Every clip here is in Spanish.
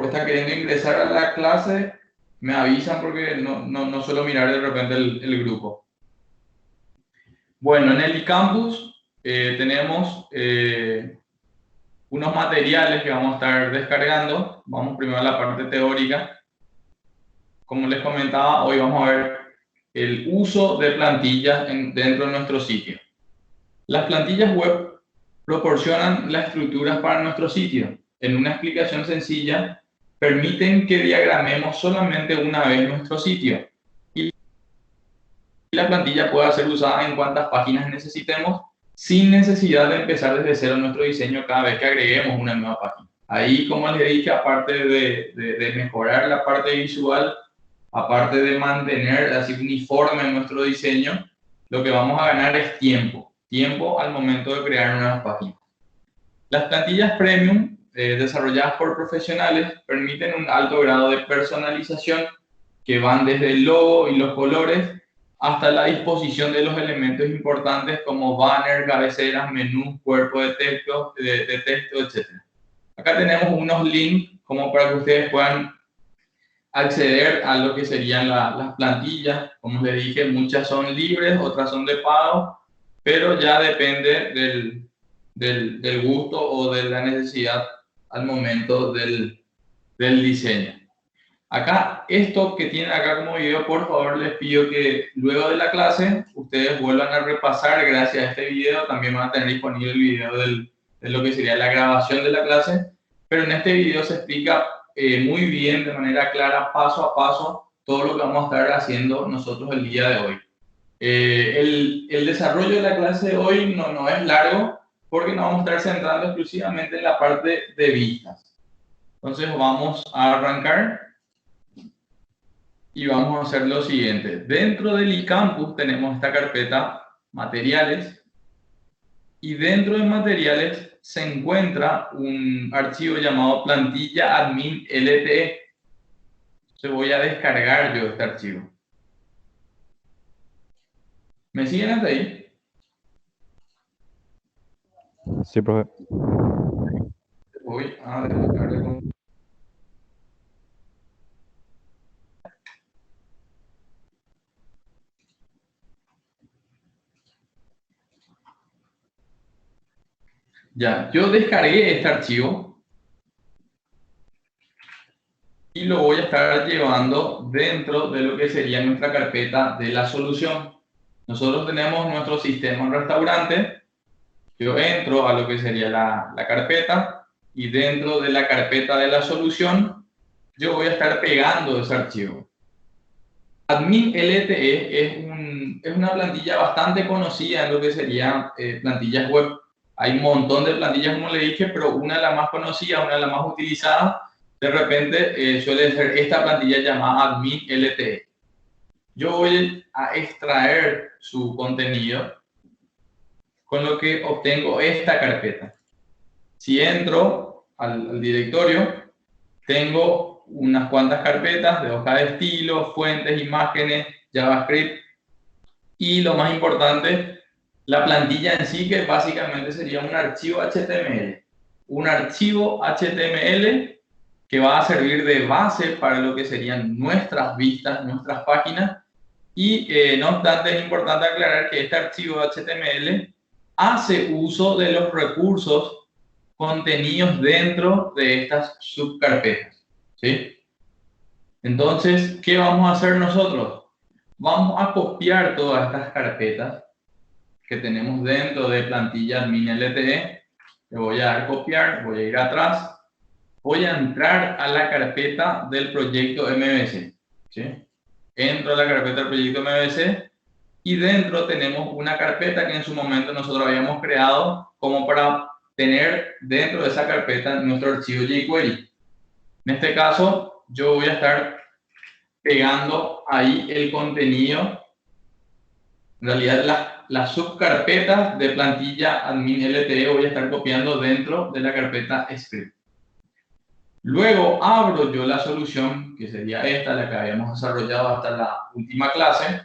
está queriendo ingresar a la clase, me avisan porque no suelo mirar de repente el grupo. Bueno, en el eCampus tenemos unos materiales que vamos a estar descargando. Vamos primero a la parte teórica. Como les comentaba, hoy vamos a ver el uso de plantillas dentro de nuestro sitio. Las plantillas web proporcionan las estructuras para nuestro sitio. En una explicación sencilla, permiten que diagramemos solamente una vez nuestro sitio. Y la plantilla pueda ser usada en cuantas páginas necesitemos, sin necesidad de empezar desde cero nuestro diseño cada vez que agreguemos una nueva página. Ahí, como les dije, aparte de mejorar la parte visual, aparte de mantener así uniforme nuestro diseño, lo que vamos a ganar es tiempo al momento de crear nuevas páginas. Las plantillas premium desarrolladas por profesionales permiten un alto grado de personalización que van desde el logo y los colores hasta la disposición de los elementos importantes como banner, cabeceras, menús, cuerpo de texto, etc. Acá tenemos unos links como para que ustedes puedan acceder a lo que serían las plantillas. Como les dije, muchas son libres, otras son de pago, pero ya depende del gusto o de la necesidad al momento del diseño. Acá, esto que tienen acá como video, por favor les pido que luego de la clase ustedes vuelvan a repasar. Gracias a este video también van a tener disponible el video de lo que sería la grabación de la clase, pero en este video se explica muy bien, de manera clara, paso a paso, todo lo que vamos a estar haciendo nosotros el día de hoy. El desarrollo de la clase de hoy no es largo, porque nos vamos a estar centrando exclusivamente en la parte de vistas. Entonces vamos a arrancar y vamos a hacer lo siguiente. Dentro del eCampus tenemos esta carpeta materiales, y dentro de materiales se encuentra un archivo llamado plantilla admin LTE. Entonces voy a descargar yo este archivo. ¿Me siguen hasta ahí? Sí, profe. Voy a descargar. Ya, yo descargué este archivo y lo voy a estar llevando dentro de lo que sería nuestra carpeta de la solución. Nosotros tenemos nuestro sistema en restaurante. Yo entro a lo que sería la carpeta, y dentro de la carpeta de la solución yo voy a estar pegando ese archivo. Admin LTE es una plantilla bastante conocida en lo que sería plantillas web. Hay un montón de plantillas, como le dije, pero una de las más conocidas, una de las más utilizadas, de repente suele ser esta plantilla llamada Admin LTE. Yo voy a extraer su contenido, con lo que obtengo esta carpeta. Si entro al directorio, tengo unas cuantas carpetas de hoja de estilo, fuentes, imágenes, JavaScript, y lo más importante, la plantilla en sí, que básicamente sería un archivo HTML. Un archivo HTML que va a servir de base para lo que serían nuestras vistas, nuestras páginas. Y no obstante, es importante aclarar que este archivo HTML hace uso de los recursos contenidos dentro de estas subcarpetas, ¿sí? Entonces, ¿qué vamos a hacer nosotros? Vamos a copiar todas estas carpetas que tenemos dentro de plantilla admin LTE. Le voy a dar copiar, voy a ir atrás, voy a entrar a la carpeta del proyecto MVC, ¿sí? Entro a la carpeta del proyecto MVC, y dentro tenemos una carpeta que en su momento nosotros habíamos creado como para tener dentro de esa carpeta nuestro archivo jQuery. En este caso, yo voy a estar pegando ahí el contenido. En realidad, las subcarpetas de plantilla admin LTE voy a estar copiando dentro de la carpeta script. Luego abro yo la solución, que sería esta, la que habíamos desarrollado hasta la última clase,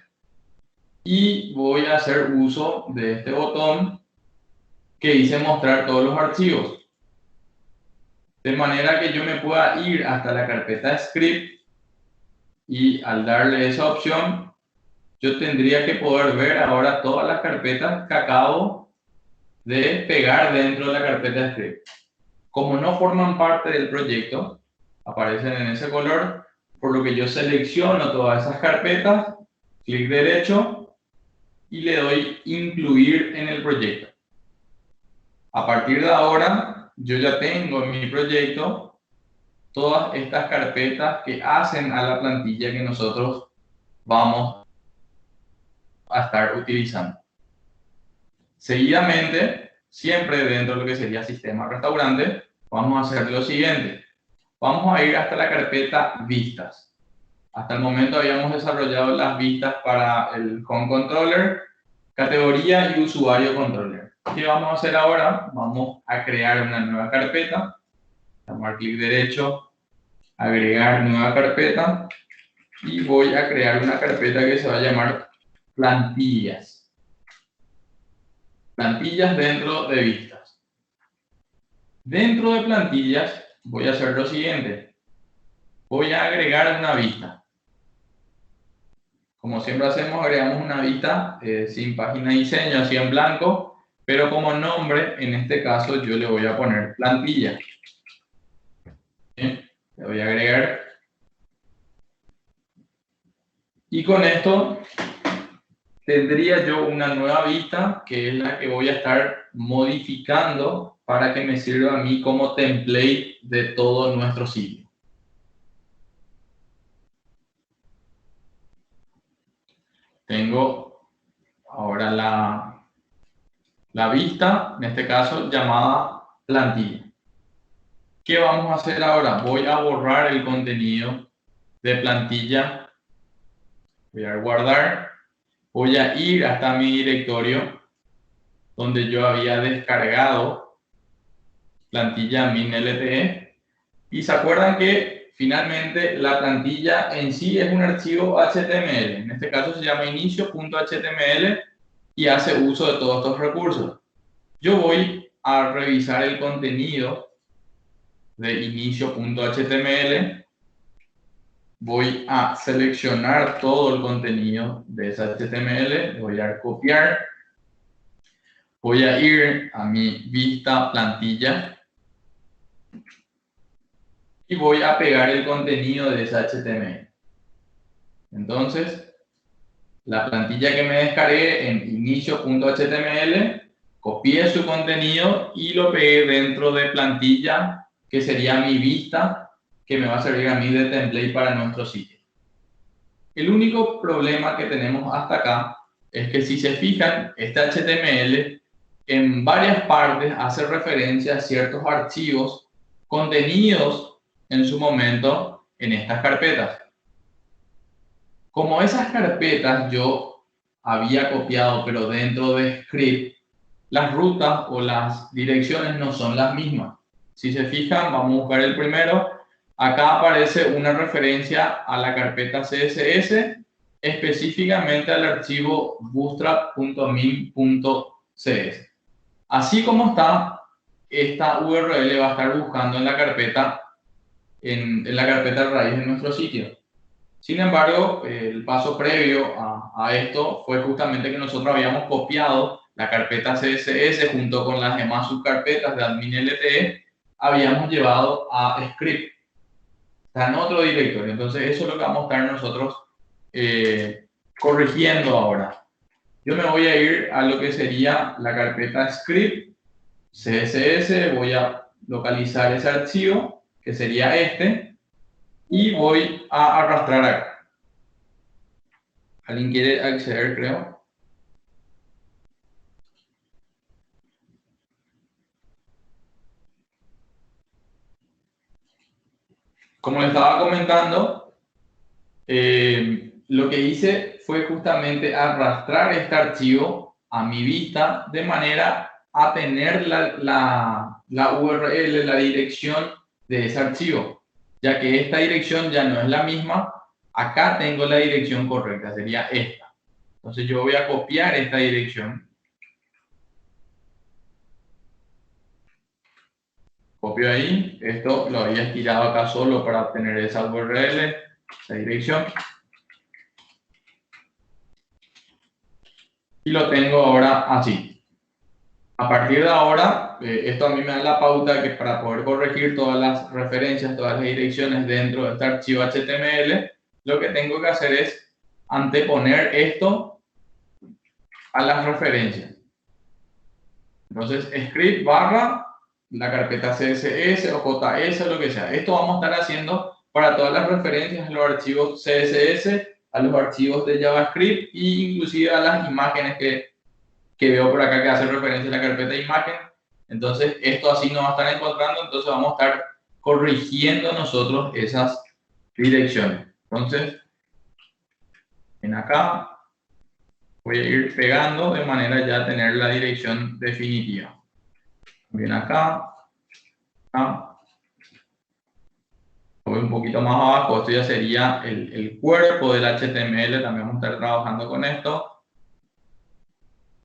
y voy a hacer uso de este botón que dice mostrar todos los archivos. de manera que yo me pueda ir hasta la carpeta script y al darle esa opción, yo tendría que poder ver ahora todas las carpetas que acabo de pegar dentro de la carpeta script. Como no forman parte del proyecto, aparecen en ese color, por lo que yo selecciono todas esas carpetas, clic derecho y le doy incluir en el proyecto. A partir de ahora, yo ya tengo en mi proyecto todas estas carpetas que hacen a la plantilla que nosotros vamos a estar utilizando. Seguidamente, siempre dentro de lo que sería sistema restaurante, vamos a hacer lo siguiente. Vamos a ir hasta la carpeta vistas. Hasta el momento habíamos desarrollado las vistas para el Home Controller, categoría y usuario controller. ¿Qué vamos a hacer ahora? Vamos a crear una nueva carpeta. Vamos a dar clic derecho, agregar nueva carpeta y voy a crear una carpeta que se va a llamar plantillas. Plantillas dentro de vistas. Dentro de plantillas voy a hacer lo siguiente. Voy a agregar una vista. Como siempre hacemos, agregamos una vista sin página de diseño, así en blanco, pero como nombre, en este caso, yo le voy a poner plantilla. Bien, le voy a agregar. Y con esto tendría yo una nueva vista, que es la que voy a estar modificando para que me sirva a mí como template de todo nuestro sitio. Tengo ahora la vista, en este caso llamada plantilla. ¿Qué vamos a hacer ahora? Voy a borrar el contenido de plantilla. Voy a guardar. Voy a ir hasta mi directorio donde yo había descargado plantilla min.lte. Y se acuerdan que finalmente la plantilla en sí es un archivo HTML. En este caso se llama inicio.html y hace uso de todos estos recursos. Yo voy a revisar el contenido de inicio.html, voy a seleccionar todo el contenido de ese HTML, voy a copiar, voy a ir a mi vista plantilla y voy a pegar el contenido de ese HTML. Entonces, la plantilla que me descargué en inicio.html, copié su contenido y lo pegué dentro de plantilla, que sería mi vista, que me va a servir a mí de template para nuestro sitio. El único problema que tenemos hasta acá es que si se fijan, este HTML en varias partes hace referencia a ciertos archivos contenidos en su momento en estas carpetas. Como esas carpetas yo había copiado, pero dentro de script, las rutas o las direcciones no son las mismas. Si se fijan, vamos a buscar el primero. Acá aparece una referencia a la carpeta CSS, específicamente al archivo bootstrap.min.cs. Así como está, esta URL va a estar buscando en la carpeta raíz de nuestro sitio. Sin embargo, el paso previo a esto fue justamente que nosotros habíamos copiado la carpeta CSS junto con las demás subcarpetas de admin.lte, habíamos llevado a script. Está en otro directorio. Entonces, eso es lo que vamos a estar nosotros corrigiendo ahora. Yo me voy a ir a lo que sería la carpeta script, CSS, voy a localizar ese archivo, que sería este, y voy a arrastrar acá. ¿Alguien quiere acceder, creo? Como les estaba comentando, lo que hice fue justamente arrastrar este archivo a mi vista de manera a tener la URL, la dirección de ese archivo, ya que esta dirección ya no es la misma. Acá tengo la dirección correcta, sería esta. Entonces yo voy a copiar esta dirección. Copio ahí. Esto lo había estirado acá solo para obtener esa URL, esa dirección. Y lo tengo ahora así. A partir de ahora, esto a mí me da la pauta que para poder corregir todas las referencias, todas las direcciones dentro de este archivo HTML, lo que tengo que hacer es anteponer esto a las referencias. Entonces, script barra la carpeta CSS o JS o lo que sea. Esto vamos a estar haciendo para todas las referencias a los archivos CSS, a los archivos de JavaScript e inclusive a las imágenes que veo por acá que hacen referencia a la carpeta de imagen. Entonces, esto así nos va a estar encontrando, entonces vamos a estar corrigiendo nosotros esas direcciones. Entonces, en acá voy a ir pegando de manera ya a tener la dirección definitiva. Bien acá, acá. Voy un poquito más abajo, esto ya sería el cuerpo del HTML, también vamos a estar trabajando con esto.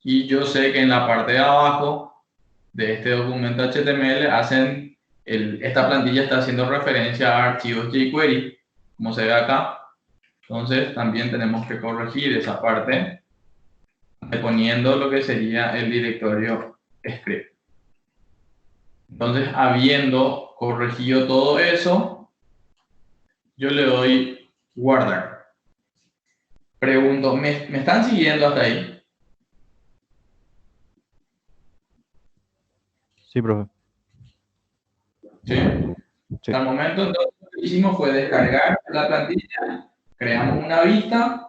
Y yo sé que en la parte de abajo de este documento HTML esta plantilla está haciendo referencia a archivos jQuery, como se ve acá. Entonces también tenemos que corregir esa parte poniendo lo que sería el directorio script. Entonces, habiendo corregido todo eso, yo le doy guardar. Pregunto, ¿me están siguiendo hasta ahí? Sí, profe. ¿Sí? Sí. Hasta el momento, entonces, lo que hicimos fue descargar la plantilla, creamos una vista,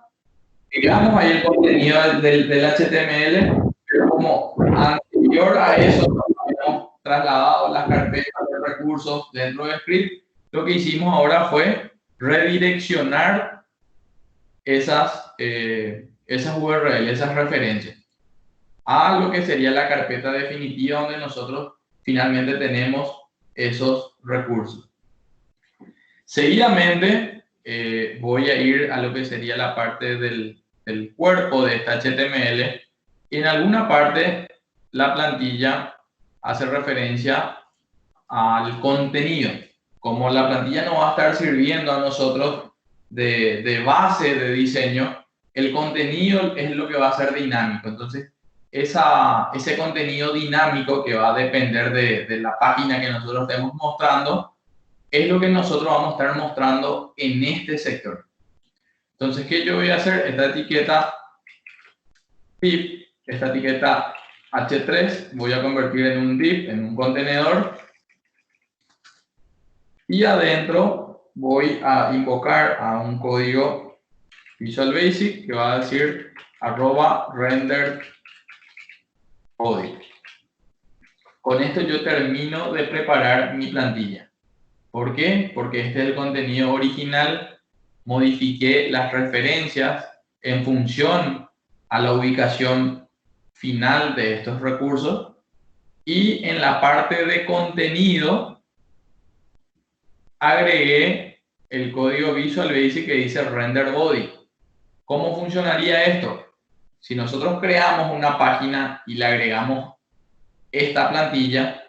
creamos ahí el contenido del HTML, pero como anterior a eso, habíamos trasladado las carpetas de recursos dentro de script, lo que hicimos ahora fue redireccionar esas URL, esas referencias, a lo que sería la carpeta definitiva donde nosotros finalmente tenemos esos recursos. Seguidamente voy a ir a lo que sería la parte del cuerpo de esta HTML. En alguna parte la plantilla hace referencia al contenido. Como la plantilla no va a estar sirviendo a nosotros de base de diseño, el contenido es lo que va a ser dinámico. Entonces, ese contenido dinámico que va a depender de la página que nosotros estemos mostrando, es lo que nosotros vamos a estar mostrando en este sector. Entonces, ¿qué yo voy a hacer? Esta etiqueta div, esta etiqueta h3, voy a convertir en un div, en un contenedor. Y adentro voy a invocar a un código Visual Basic que va a decir @rendered body. Con esto yo termino de preparar mi plantilla. ¿Por qué? Porque este es el contenido original. Modifiqué las referencias en función a la ubicación final de estos recursos. Y en la parte de contenido agregué el código Visual Basic que dice render body. ¿Cómo funcionaría esto? Si nosotros creamos una página y le agregamos esta plantilla,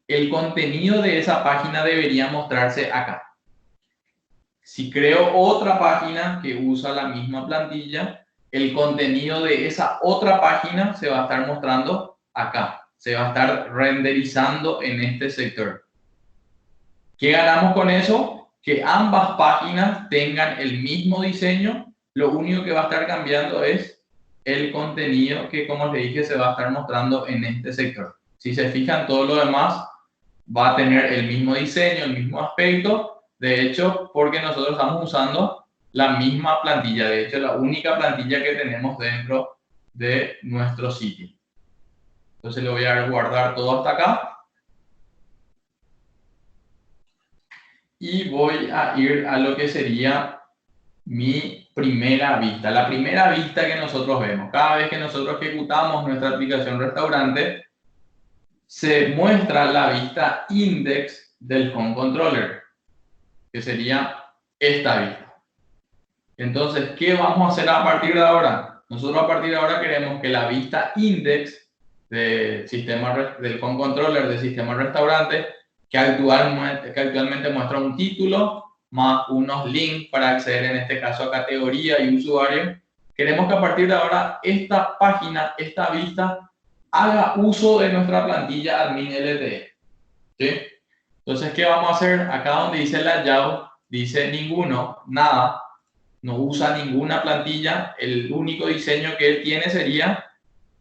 el contenido de esa página debería mostrarse acá. Si creo otra página que usa la misma plantilla, el contenido de esa otra página se va a estar mostrando acá. Se va a estar renderizando en este sector. ¿Qué ganamos con eso? Que ambas páginas tengan el mismo diseño. Lo único que va a estar cambiando es el contenido que, como les dije, se va a estar mostrando en este sector. Si se fijan, todo lo demás va a tener el mismo diseño, el mismo aspecto. De hecho, porque nosotros estamos usando la misma plantilla. De hecho, la única plantilla que tenemos dentro de nuestro sitio. Entonces le voy a guardar todo hasta acá. Y voy a ir a lo que sería mi primera vista. La primera vista que nosotros vemos. Cada vez que nosotros ejecutamos nuestra aplicación restaurante, se muestra la vista index del home controller, que sería esta vista. Entonces, ¿qué vamos a hacer a partir de ahora? Nosotros a partir de ahora queremos que la vista index del home controller del sistema restaurante que actualmente muestra un título más unos links para acceder en este caso a categoría y usuario. Queremos que a partir de ahora esta página, esta vista, haga uso de nuestra plantilla admin LTE. ¿Sí? Entonces, ¿qué vamos a hacer? Acá donde dice layout, dice ninguno, nada, no usa ninguna plantilla. El único diseño que él tiene sería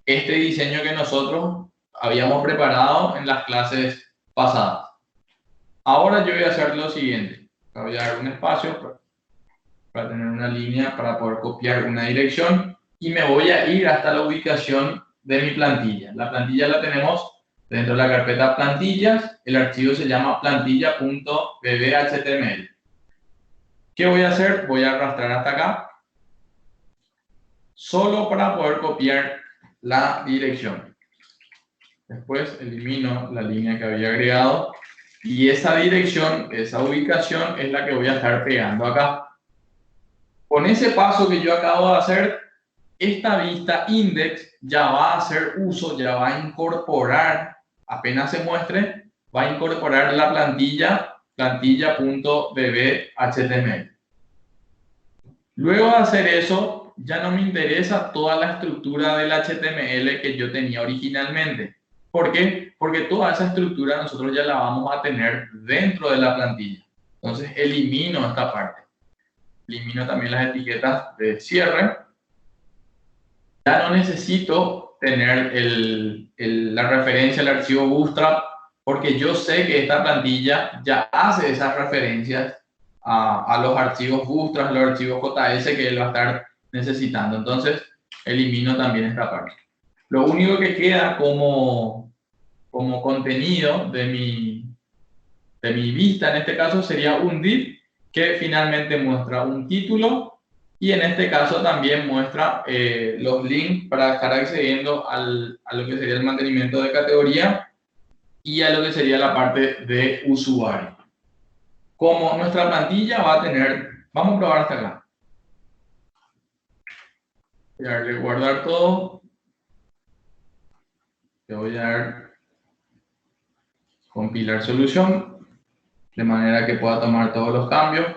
este diseño que nosotros habíamos preparado en las clases pasadas. Ahora yo voy a hacer lo siguiente. Voy a dar un espacio para tener una línea para poder copiar una dirección y me voy a ir hasta la ubicación de mi plantilla. La plantilla la tenemos dentro de la carpeta plantillas. El archivo se llama plantilla.bb.html. ¿Qué voy a hacer? Voy a arrastrar hasta acá solo para poder copiar la dirección. Después elimino la línea que había agregado y esa dirección, esa ubicación es la que voy a estar pegando acá. Con ese paso que yo acabo de hacer, esta vista index ya va a hacer uso, ya va a incorporar, apenas se muestre, va a incorporar la plantilla.bb.html. Luego de hacer eso, ya no me interesa toda la estructura del HTML que yo tenía originalmente. ¿Por qué? Porque toda esa estructura nosotros ya la vamos a tener dentro de la plantilla. Entonces elimino esta parte. Elimino también las etiquetas de cierre. Ya no necesito tener la referencia al archivo Bootstrap porque yo sé que esta plantilla ya hace esas referencias a los archivos Bootstrap, los archivos JS que él va a estar necesitando. Entonces, elimino también esta parte. Lo único que queda como contenido de mi vista, en este caso, sería un div que finalmente muestra un título y en este caso también muestra los links para estar accediendo a lo que sería el mantenimiento de categoría y a lo que sería la parte de usuario. Como nuestra plantilla va a tener, vamos a probar hasta acá. Voy a darle guardar todo. Le voy a dar compilar solución de manera que pueda tomar todos los cambios.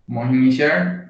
Vamos a iniciar.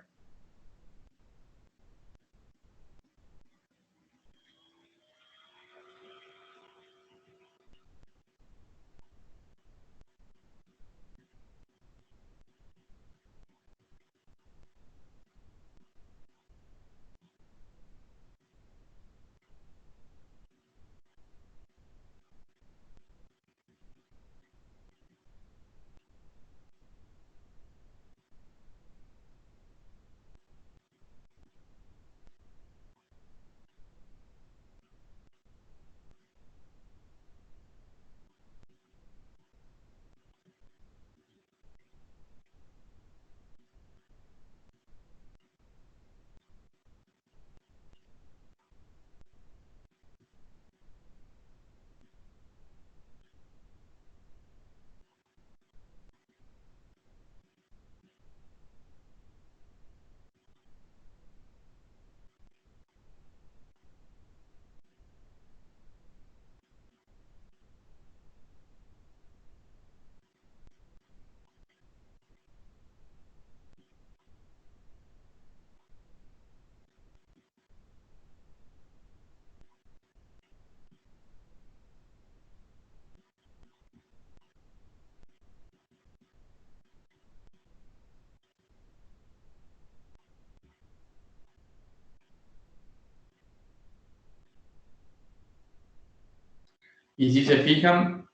Y si se fijan,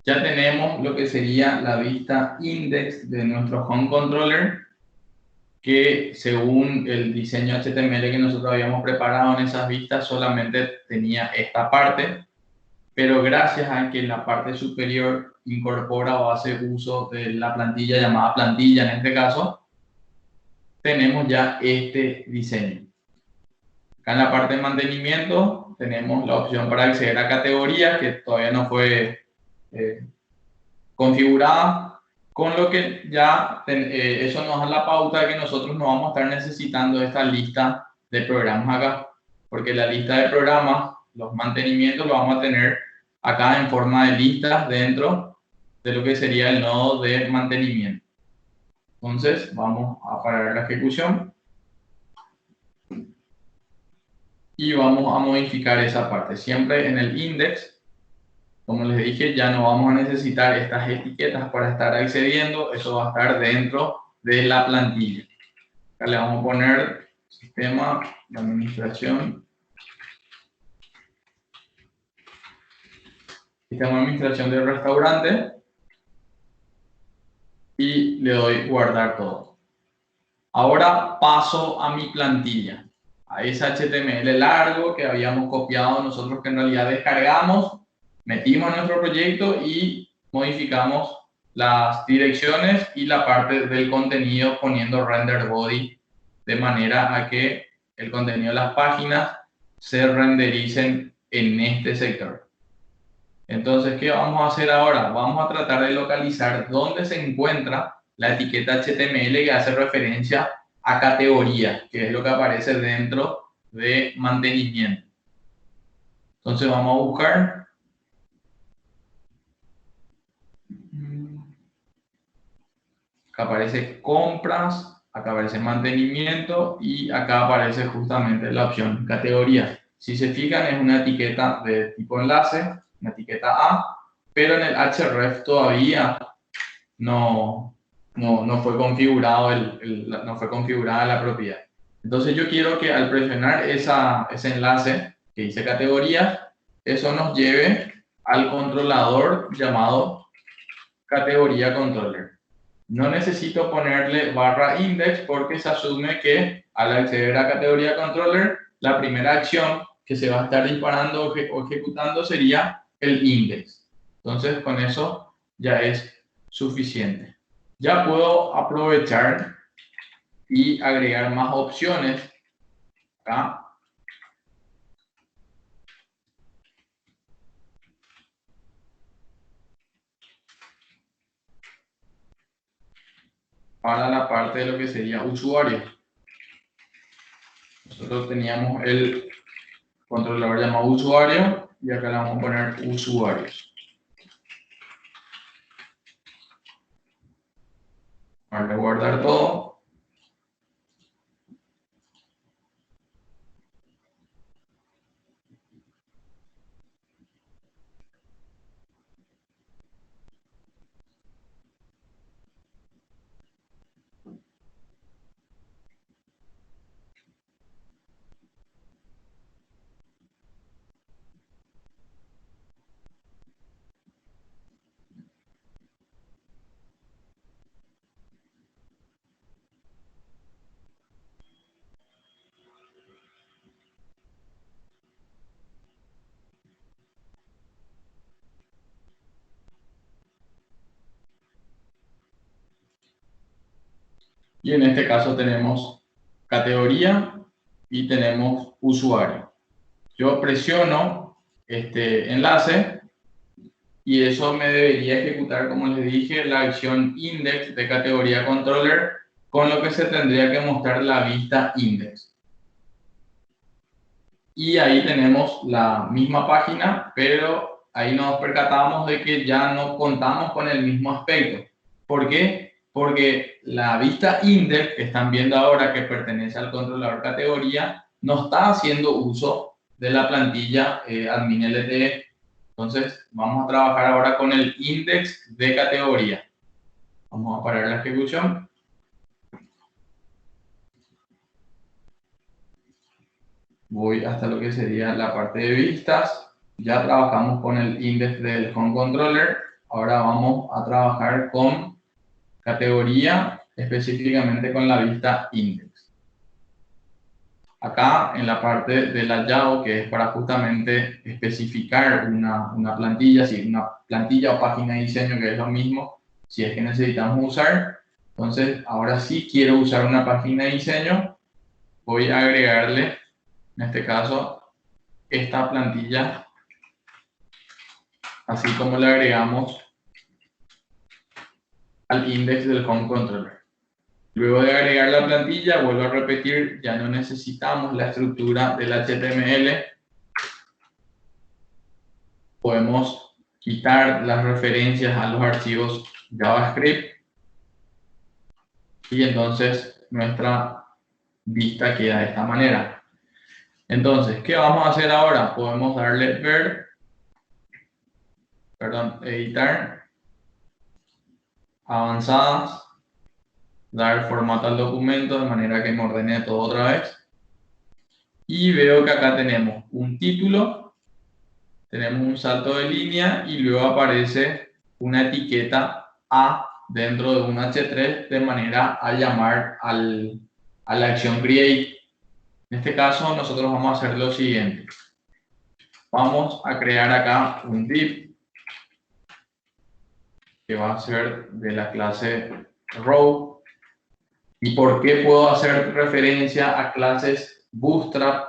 ya tenemos lo que sería la vista index de nuestro home controller, que según el diseño HTML que nosotros habíamos preparado en esas vistas solamente tenía esta parte. pero gracias a que la parte superior incorpora o hace uso de la plantilla llamada plantilla en este caso, tenemos ya este diseño. Acá en la parte de mantenimiento tenemos la opción para acceder a categorías que todavía no fue configurada, con lo que ya eso nos da la pauta de que nosotros no vamos a estar necesitando esta lista de programas acá, porque la lista de programas, los mantenimientos los vamos a tener acá en forma de listas dentro de lo que sería el nodo de mantenimiento. Entonces vamos a parar la ejecución y vamos a modificar esa parte. Siempre en el index, como les dije, ya no vamos a necesitar estas etiquetas para estar accediendo. Eso va a estar dentro de la plantilla. Acá le vamos a poner sistema de administración. Sistema de administración del restaurante. Y le doy guardar todo. Ahora paso a mi plantilla. A ese HTML largo que habíamos copiado nosotros, que en realidad descargamos, metimos en nuestro proyecto y modificamos las direcciones y la parte del contenido poniendo render body de manera a que el contenido de las páginas se rendericen en este sector. Entonces, ¿qué vamos a hacer ahora? Vamos a tratar de localizar dónde se encuentra la etiqueta HTML que hace referencia a categoría, que es lo que aparece dentro de mantenimiento. Entonces vamos a buscar. Acá aparece compras, acá aparece mantenimiento y acá aparece justamente la opción categoría. Si se fijan, es una etiqueta de tipo enlace, una etiqueta A, pero en el href todavía no fue configurado no fue configurada la propiedad. Entonces yo quiero que al presionar ese enlace que dice categoría, eso nos lleve al controlador llamado categoría controller. No necesito ponerle barra index porque se asume que al acceder a categoría controller, la primera acción que se va a estar disparando o ejecutando sería el index. Entonces con eso ya es suficiente. Ya puedo aprovechar y agregar más opciones acá. Para la parte de lo que sería usuario. Nosotros teníamos el controlador llamado usuario y acá le vamos a poner usuarios. Para guardar todo. Y en este caso tenemos categoría y tenemos usuario. Yo presiono este enlace y eso me debería ejecutar, como les dije, la acción index de categoría controller, con lo que se tendría que mostrar la vista index. Y ahí tenemos la misma página, pero ahí nos percatamos de que ya no contamos con el mismo aspecto. ¿Por qué? Porque la vista index que están viendo ahora, que pertenece al controlador categoría, no está haciendo uso de la plantilla admin LTE. Entonces vamos a trabajar ahora con el index de categoría. Vamos a parar la ejecución. Voy hasta lo que sería la parte de vistas. Ya trabajamos con el index del home controller. Ahora vamos a trabajar con categoría, específicamente con la vista index. acá en la parte del layout, que es para justamente especificar una plantilla, si una plantilla o página de diseño, que es lo mismo, si es que necesitamos usar. Entonces, ahora sí quiero usar una página de diseño, voy a agregarle, en este caso, esta plantilla, así como le agregamos al index del home controller. Luego de agregar la plantilla, vuelvo a repetir, ya no necesitamos la estructura del HTML. Podemos quitar las referencias a los archivos JavaScript. Y entonces nuestra vista queda de esta manera. Entonces, ¿qué vamos a hacer ahora? Podemos darle editar, avanzadas, dar formato al documento de manera que me ordene todo otra vez. Y veo que acá tenemos un título, tenemos un salto de línea y luego aparece una etiqueta A dentro de un H3 de manera a llamar a la acción create. En este caso nosotros vamos a hacer lo siguiente. Vamos a crear acá un div que va a ser de la clase row. ¿Y por qué puedo hacer referencia a clases Bootstrap,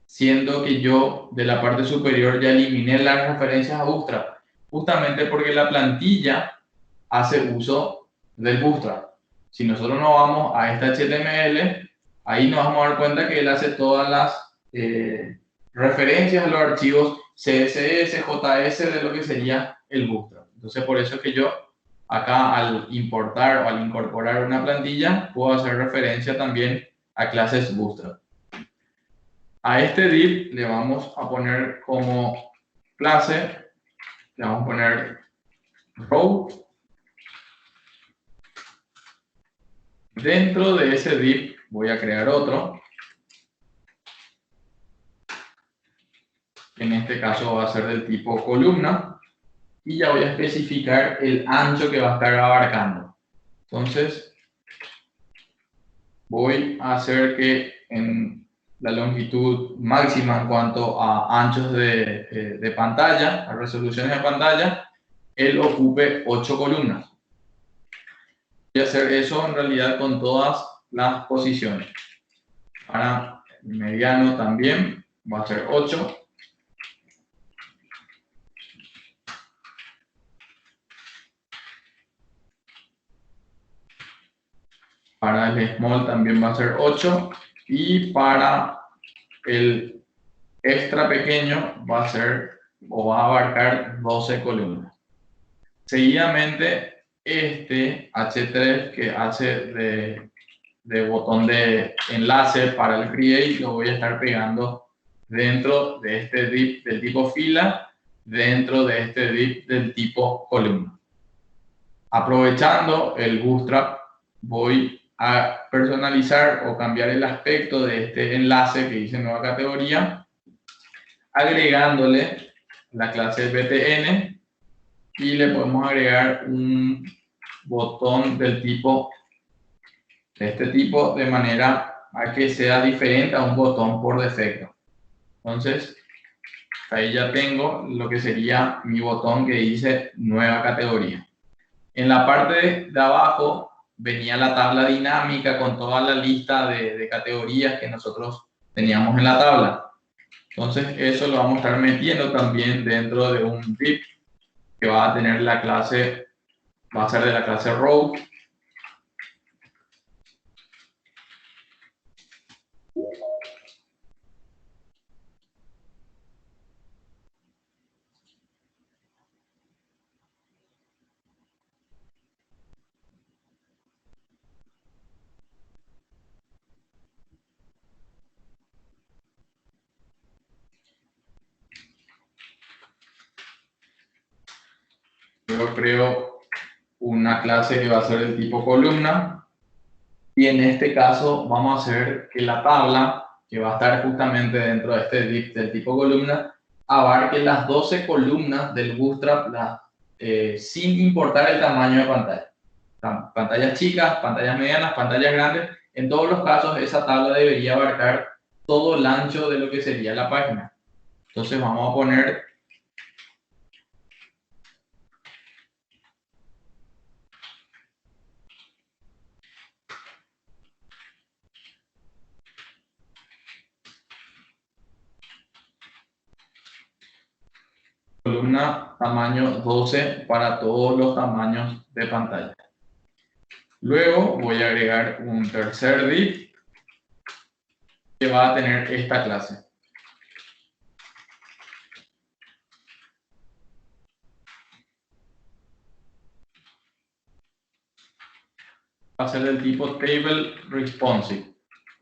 siendo que yo de la parte superior ya eliminé las referencias a Bootstrap? Justamente porque la plantilla hace uso del Bootstrap. Si nosotros no vamos a esta HTML, ahí nos vamos a dar cuenta que él hace todas las referencias a los archivos CSS, JS de lo que sería el Bootstrap. Entonces, por eso es que yo acá al importar o al incorporar una plantilla, puedo hacer referencia también a clases Bootstrap. A este div le vamos a poner como clase, le vamos a poner row. Dentro de ese div voy a crear otro. En este caso va a ser del tipo columna. Y ya voy a especificar el ancho que va a estar abarcando. Entonces, voy a hacer que en la longitud máxima en cuanto a anchos de pantalla, a resoluciones de pantalla, él ocupe 8 columnas. Voy a hacer eso en realidad con todas las posiciones. Para el mediano también va a ser 8. Para el small también va a ser 8. Y para el extra pequeño va a ser o va a abarcar 12 columnas. Seguidamente, este H3 que hace de botón de enlace para el create lo voy a estar pegando dentro de este div del tipo fila, dentro de este div del tipo columna. Aprovechando el Bootstrap, voy a personalizar o cambiar el aspecto de este enlace que dice nueva categoría, agregándole la clase btn y le podemos agregar un botón del tipo de este tipo de manera a que sea diferente a un botón por defecto. Entonces, ahí ya tengo lo que sería mi botón que dice nueva categoría. En la parte de abajo venía la tabla dinámica con toda la lista de categorías que nosotros teníamos en la tabla. Entonces, eso lo vamos a estar metiendo también dentro de un div que va a tener la clase, va a ser de la clase row. Luego creo una clase que va a ser el tipo columna. Y en este caso vamos a hacer que la tabla, que va a estar justamente dentro de este div del tipo columna, abarque las 12 columnas del Bootstrap sin importar el tamaño de pantalla. Pantallas chicas, pantallas medianas, pantallas grandes. En todos los casos esa tabla debería abarcar todo el ancho de lo que sería la página. Entonces vamos a poner columna tamaño 12 para todos los tamaños de pantalla. Luego voy a agregar un tercer div que va a tener esta clase. Va a ser del tipo Table Responsive,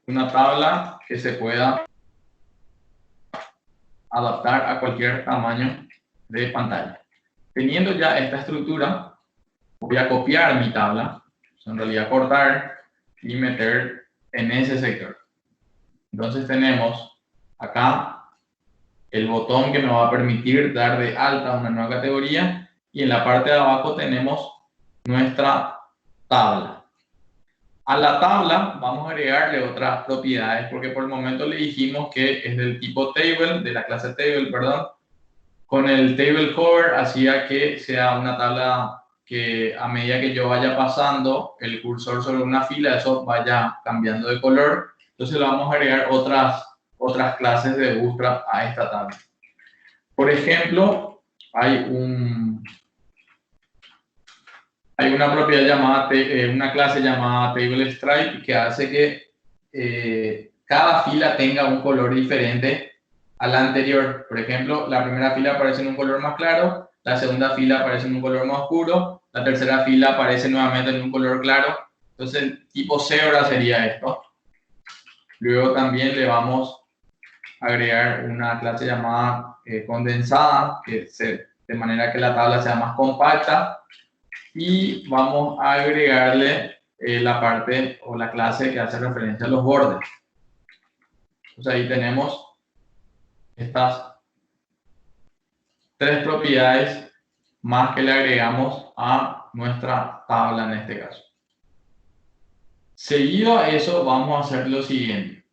una tabla que se pueda adaptar a cualquier tamaño de pantalla. Teniendo ya esta estructura, voy a copiar mi tabla, en realidad cortar y meter en ese sector. Entonces tenemos acá el botón que me va a permitir dar de alta una nueva categoría y en la parte de abajo tenemos nuestra tabla. A la tabla vamos a agregarle otras propiedades porque por el momento le dijimos que es del tipo table, de la clase table, perdón. Con el table cover hacía que sea una tabla que a medida que yo vaya pasando el cursor sobre una fila, eso vaya cambiando de color. Entonces le vamos a agregar otras clases de Bootstrap a esta tabla. Por ejemplo, hay una propiedad llamada, una clase llamada Table Stripe que hace que cada fila tenga un color diferente a la anterior. Por ejemplo, la primera fila aparece en un color más claro, la segunda fila aparece en un color más oscuro, la tercera fila aparece nuevamente en un color claro. Entonces, tipo zebra sería esto. Luego también le vamos a agregar una clase llamada condensada, de manera que la tabla sea más compacta. Y vamos a agregarle la parte o la clase que hace referencia a los bordes. Entonces ahí tenemos estas tres propiedades más que le agregamos a nuestra tabla en este caso. Seguido a eso vamos a hacer lo siguiente.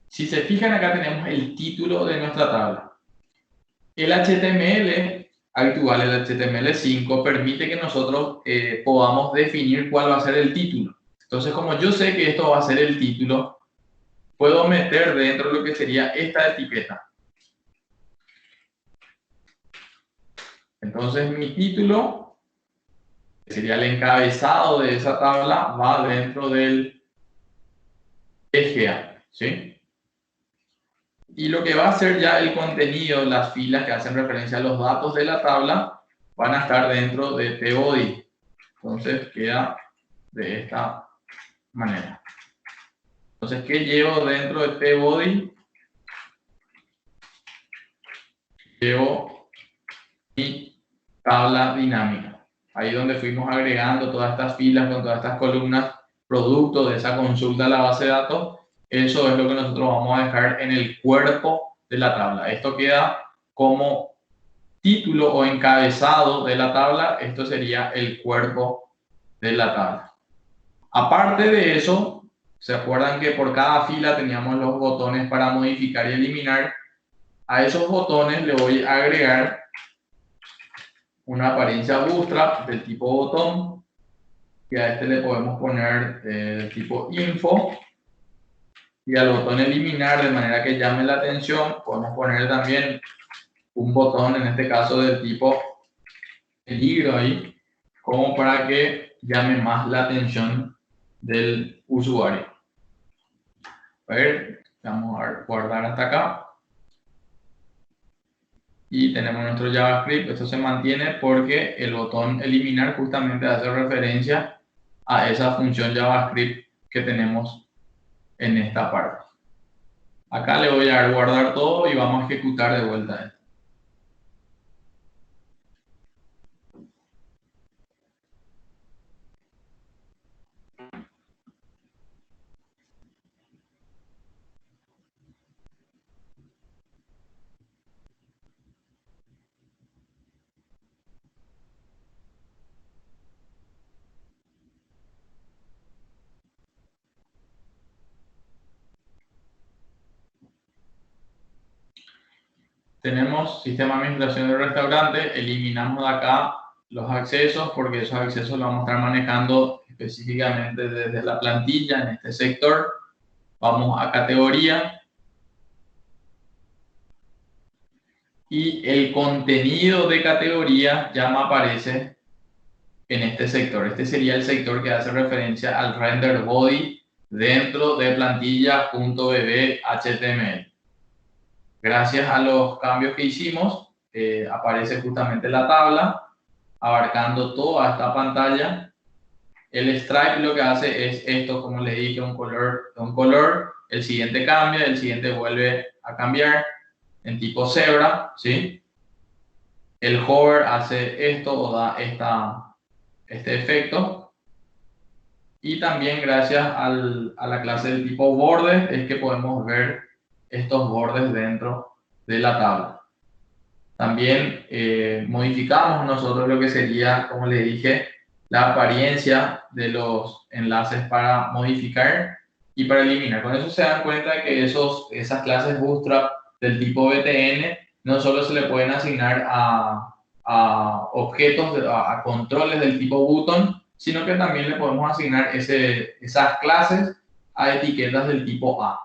Si se fijan acá tenemos el título de nuestra tabla. El HTML actual, el HTML5, permite que nosotros podamos definir cuál va a ser el título. Entonces, como yo sé que esto va a ser el título, puedo meter dentro lo que sería esta etiqueta. Entonces, mi título, que sería el encabezado de esa tabla, va dentro del EGA, ¿sí? Y lo que va a ser ya el contenido, las filas que hacen referencia a los datos de la tabla, van a estar dentro de tbody. Entonces, queda de esta manera. Entonces, ¿qué llevo dentro de tbody? Llevo mi tabla dinámica. Ahí donde fuimos agregando todas estas filas con todas estas columnas, producto de esa consulta a la base de datos, eso es lo que nosotros vamos a dejar en el cuerpo de la tabla. Esto queda como título o encabezado de la tabla, esto sería el cuerpo de la tabla. Aparte de eso, ¿se acuerdan que por cada fila teníamos los botones para modificar y eliminar? A esos botones le voy a agregar una apariencia Bootstrap del tipo botón, y a este le podemos poner del tipo info, y al botón eliminar, de manera que llame la atención, podemos poner también un botón, en este caso del tipo peligro ahí, como para que llame más la atención del usuario. A ver, vamos a guardar hasta acá. Y tenemos nuestro JavaScript. Esto se mantiene porque el botón eliminar justamente hace referencia a esa función JavaScript que tenemos en esta parte. Acá le voy a dar guardar todo y vamos a ejecutar de vuelta esto. tenemos sistema de administración del restaurante, eliminamos de acá los accesos porque esos accesos los vamos a estar manejando específicamente desde la plantilla en este sector. Vamos a categoría y el contenido de categoría ya me aparece en este sector. Este sería el sector que hace referencia al render body dentro de plantilla.bb.html. Gracias a los cambios que hicimos, aparece justamente la tabla abarcando toda esta pantalla. El stripe lo que hace es esto, como le dije, un color, el siguiente cambia, el siguiente vuelve a cambiar en tipo cebra, ¿sí? El hover hace esto o da este efecto. Y también gracias a la clase del tipo bordes es que podemos ver estos bordes dentro de la tabla. También modificamos nosotros lo que sería, como le dije, la apariencia de los enlaces para modificar y para eliminar. Con eso se dan cuenta que esas clases Bootstrap del tipo BTN no solo se le pueden asignar a objetos, a controles del tipo button, sino que también le podemos asignar esas clases a etiquetas del tipo A.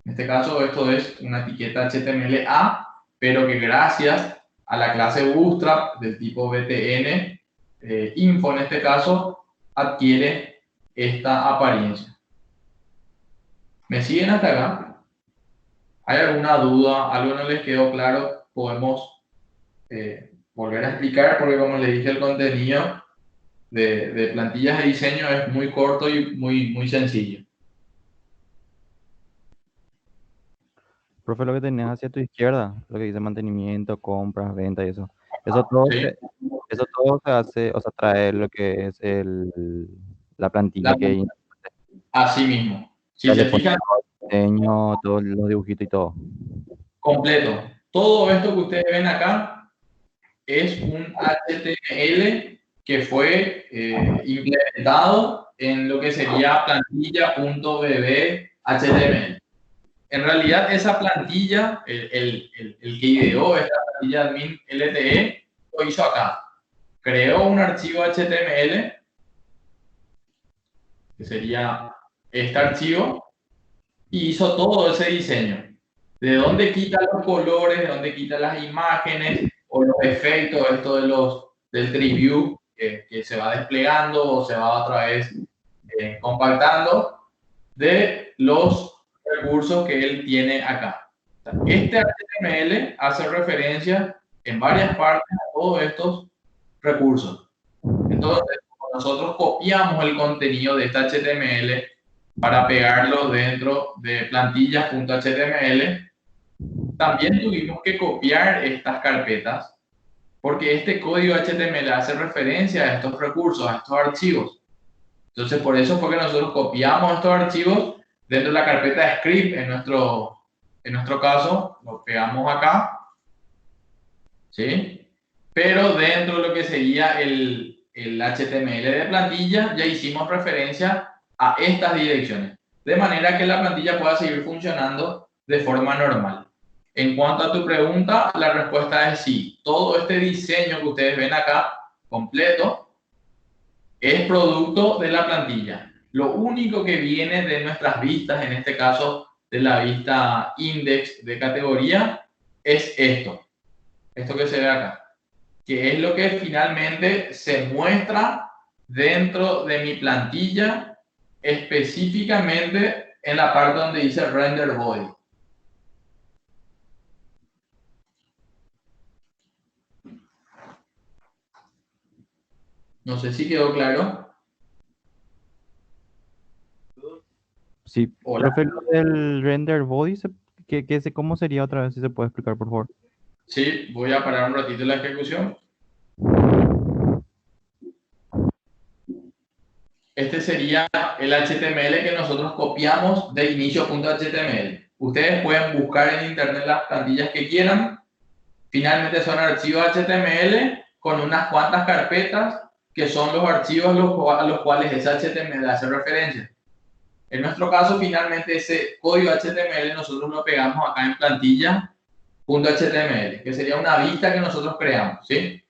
En este caso, esto es una etiqueta HTML A, pero que gracias a la clase Bootstrap del tipo BTN, info en este caso, adquiere esta apariencia. ¿Me siguen hasta acá? ¿Hay alguna duda? ¿Algo no les quedó claro? Podemos volver a explicar, porque como les dije, el contenido de plantillas de diseño es muy corto y muy sencillo. Profe, lo que tenés hacia tu izquierda, lo que dice mantenimiento, compras, venta y eso. Eso todo, ¿Sí? eso todo se hace, o sea, trae lo que es la plantilla que Así mismo. Si ya le se pone fijan, todo el diseño, todos los dibujitos y todo. completo. Todo esto que ustedes ven acá es un HTML que fue implementado en lo que sería plantilla.bb.html. En realidad, esa plantilla, el que ideó esta plantilla admin LTE, lo hizo acá. Creó un archivo HTML, que sería este archivo, y hizo todo ese diseño. De dónde quita los colores, de dónde quita las imágenes o los efectos, esto del tree view que se va desplegando o se va otra vez compactando, de los recursos que él tiene acá. Este HTML hace referencia en varias partes a todos estos recursos. Entonces, nosotros copiamos el contenido de este HTML para pegarlo dentro de plantillas.html. También tuvimos que copiar estas carpetas porque este código HTML hace referencia a estos recursos, a estos archivos. Entonces, por eso fue que nosotros copiamos estos archivos dentro de la carpeta script, en nuestro caso, lo pegamos acá, ¿sí? Pero dentro de lo que sería el HTML de plantilla, ya hicimos referencia a estas direcciones, de manera que la plantilla pueda seguir funcionando de forma normal. En cuanto a tu pregunta, la respuesta es sí. Todo este diseño que ustedes ven acá, completo, es producto de la plantilla. Lo único que viene de nuestras vistas, en este caso de la vista index de categoría, es esto que se ve acá, que es lo que finalmente se muestra dentro de mi plantilla, específicamente en la parte donde dice render body. No sé si quedó claro. Sí, Hola. profe, lo del render body, ¿cómo sería otra vez? Si se puede explicar, por favor. Sí, voy a parar un ratito la ejecución. Este sería el HTML que nosotros copiamos de inicio.html. Ustedes pueden buscar en internet las plantillas que quieran. Finalmente son archivos HTML con unas cuantas carpetas que son los archivos a los cuales ese HTML hace referencia. En nuestro caso, finalmente ese código HTML nosotros lo pegamos acá en plantilla .html, que sería una vista que nosotros creamos, ¿sí?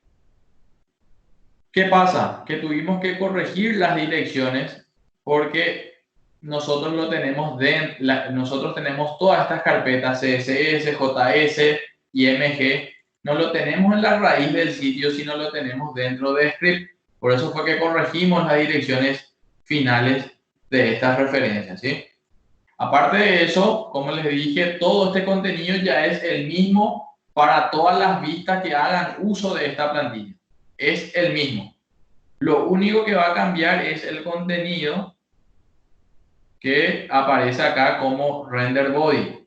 ¿Qué pasa? Que tuvimos que corregir las direcciones porque nosotros nosotros tenemos todas estas carpetas CSS, JS y MG, no lo tenemos en la raíz del sitio, sino lo tenemos dentro de script. Por eso fue que corregimos las direcciones finales de estas referencias, ¿sí? Aparte de eso, como les dije, todo este contenido ya es el mismo para todas las vistas que hagan uso de esta plantilla. Es el mismo. Lo único que va a cambiar es el contenido que aparece acá como render body.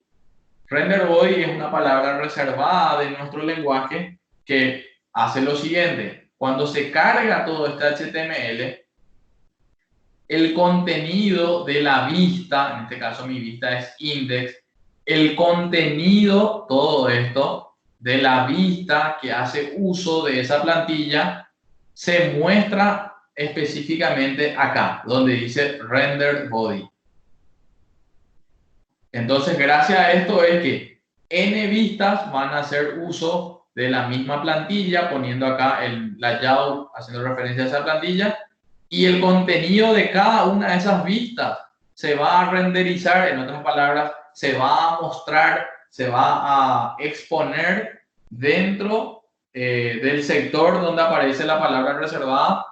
Render body es una palabra reservada de nuestro lenguaje que hace lo siguiente. Cuando se carga todo este HTML, el contenido de la vista, en este caso mi vista es index, el contenido, todo esto, de la vista que hace uso de esa plantilla, se muestra específicamente acá, donde dice render body. Entonces, gracias a esto es que N vistas van a hacer uso de la misma plantilla, poniendo acá el layout, haciendo referencia a esa plantilla, y el contenido de cada una de esas vistas se va a renderizar, en otras palabras, se va a mostrar, se va a exponer dentro del sector donde aparece la palabra reservada,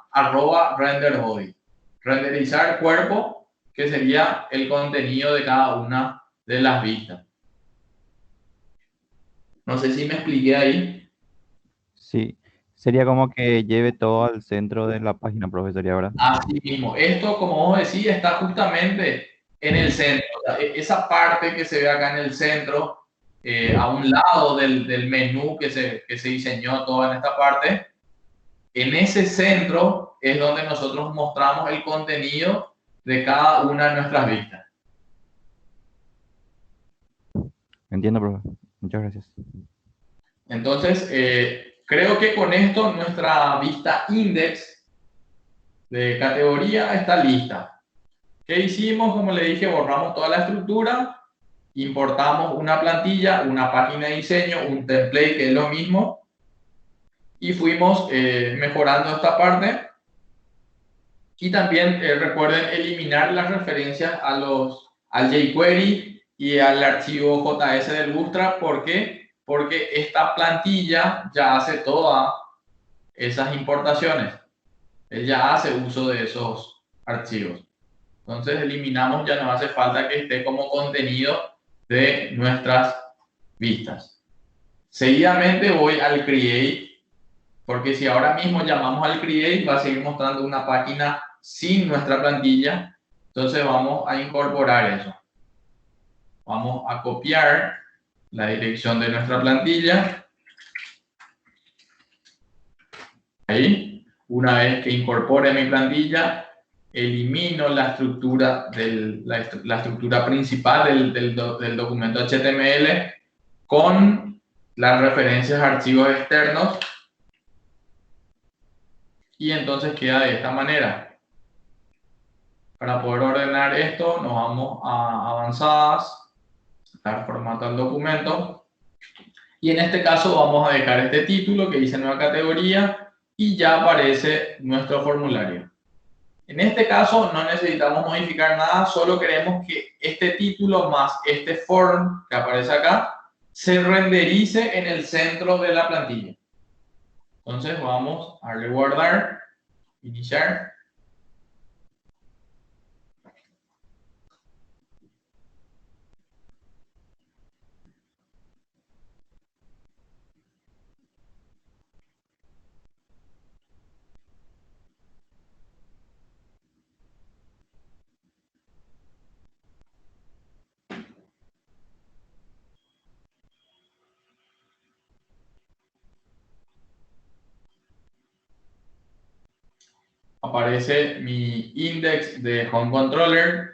@renderbody. Renderizar cuerpo, que sería el contenido de cada una de las vistas. No sé si me expliqué ahí. Sí, sería como que lleve todo al centro de la página, profesoría, ¿verdad? Así mismo. Esto, como vos decís, está justamente en el centro. O sea, esa parte que se ve acá en el centro, a un lado del menú que se diseñó toda en esta parte, en ese centro es donde nosotros mostramos el contenido de cada una de nuestras vistas. Entiendo, profe. Muchas gracias. Entonces, creo que con esto nuestra vista index de categoría está lista. ¿Qué hicimos? Como le dije, borramos toda la estructura, importamos una plantilla, una página de diseño, un template que es lo mismo, y fuimos mejorando esta parte. Y también recuerden eliminar las referencias al jQuery y al archivo JS del Bootstrap. ¿Por qué? Porque esta plantilla ya hace todas esas importaciones. Él ya hace uso de esos archivos. Entonces eliminamos, ya no hace falta que esté como contenido de nuestras vistas. Seguidamente voy al create, porque si ahora mismo llamamos al create va a seguir mostrando una página sin nuestra plantilla. Entonces vamos a incorporar eso. Vamos a copiar la dirección de nuestra plantilla. Ahí, una vez que incorpore mi plantilla, elimino la estructura, la estructura principal del documento HTML con las referencias a archivos externos, y entonces queda de esta manera. Para poder ordenar esto, nos vamos a avanzadas, dar formato al documento, y en este caso vamos a dejar este título que dice nueva categoría y ya aparece nuestro formulario. En este caso no necesitamos modificar nada, solo queremos que este título más este form que aparece acá se renderice en el centro de la plantilla. Entonces vamos a darle guardar, iniciar. Aparece mi index de home controller.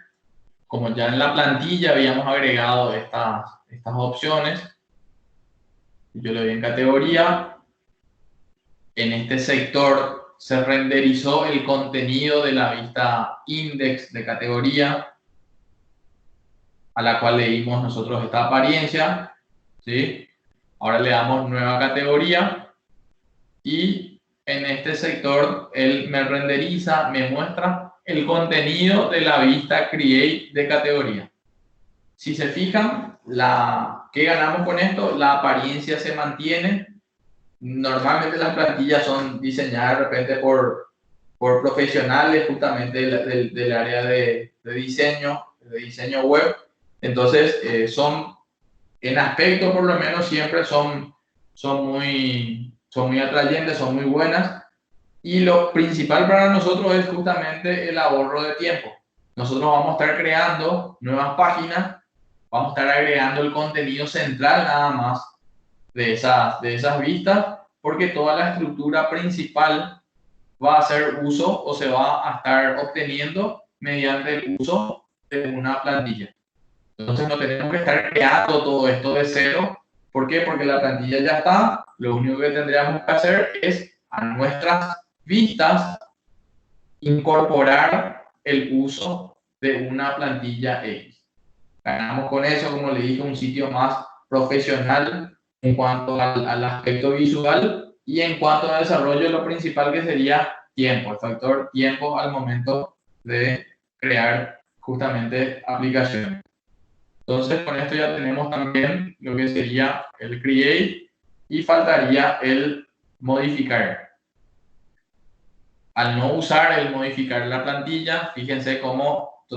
Como ya en la plantilla habíamos agregado estas opciones, yo le doy en categoría. En este sector se renderizó el contenido de la vista index de categoría, a la cual le dimos nosotros esta apariencia, ¿sí? Ahora le damos nueva categoría y en este sector él me renderiza, me muestra el contenido de la vista Create de categoría. Si se fijan, ¿qué ganamos con esto? La apariencia se mantiene. Normalmente las plantillas son diseñadas de repente por profesionales justamente del área de diseño web. Entonces, en aspecto por lo menos siempre son muy atrayentes, son muy buenas. Y lo principal para nosotros es justamente el ahorro de tiempo. Nosotros vamos a estar creando nuevas páginas, vamos a estar agregando el contenido central nada más de esas vistas, porque toda la estructura principal va a hacer uso o se va a estar obteniendo mediante el uso de una plantilla. Entonces no tenemos que estar creando todo esto de cero. ¿Por qué? Porque la plantilla ya está. Lo único que tendríamos que hacer es a nuestras vistas incorporar el uso de una plantilla X. Ganamos con eso, como le dije, un sitio más profesional en cuanto al aspecto visual y en cuanto al desarrollo, lo principal que sería tiempo, el factor tiempo al momento de crear justamente aplicaciones. Entonces, con esto ya tenemos también lo que sería el create y faltaría el modificar. Al no usar el modificar la plantilla, fíjense cómo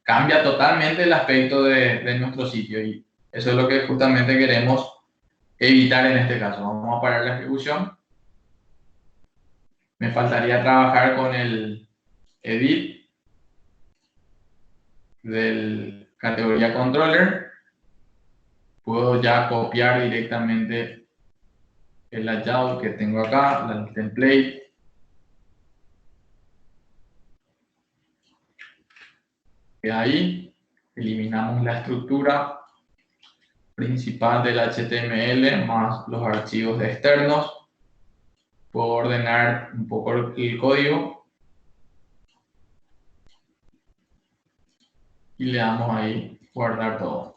cambia totalmente el aspecto de nuestro sitio y eso es lo que justamente queremos evitar en este caso. Vamos a parar la ejecución. Me faltaría trabajar con el edit del categoría controller. Puedo ya copiar directamente el layout que tengo acá, el template. Y ahí eliminamos la estructura principal del HTML más los archivos externos. Puedo ordenar un poco el código y le damos ahí guardar todo.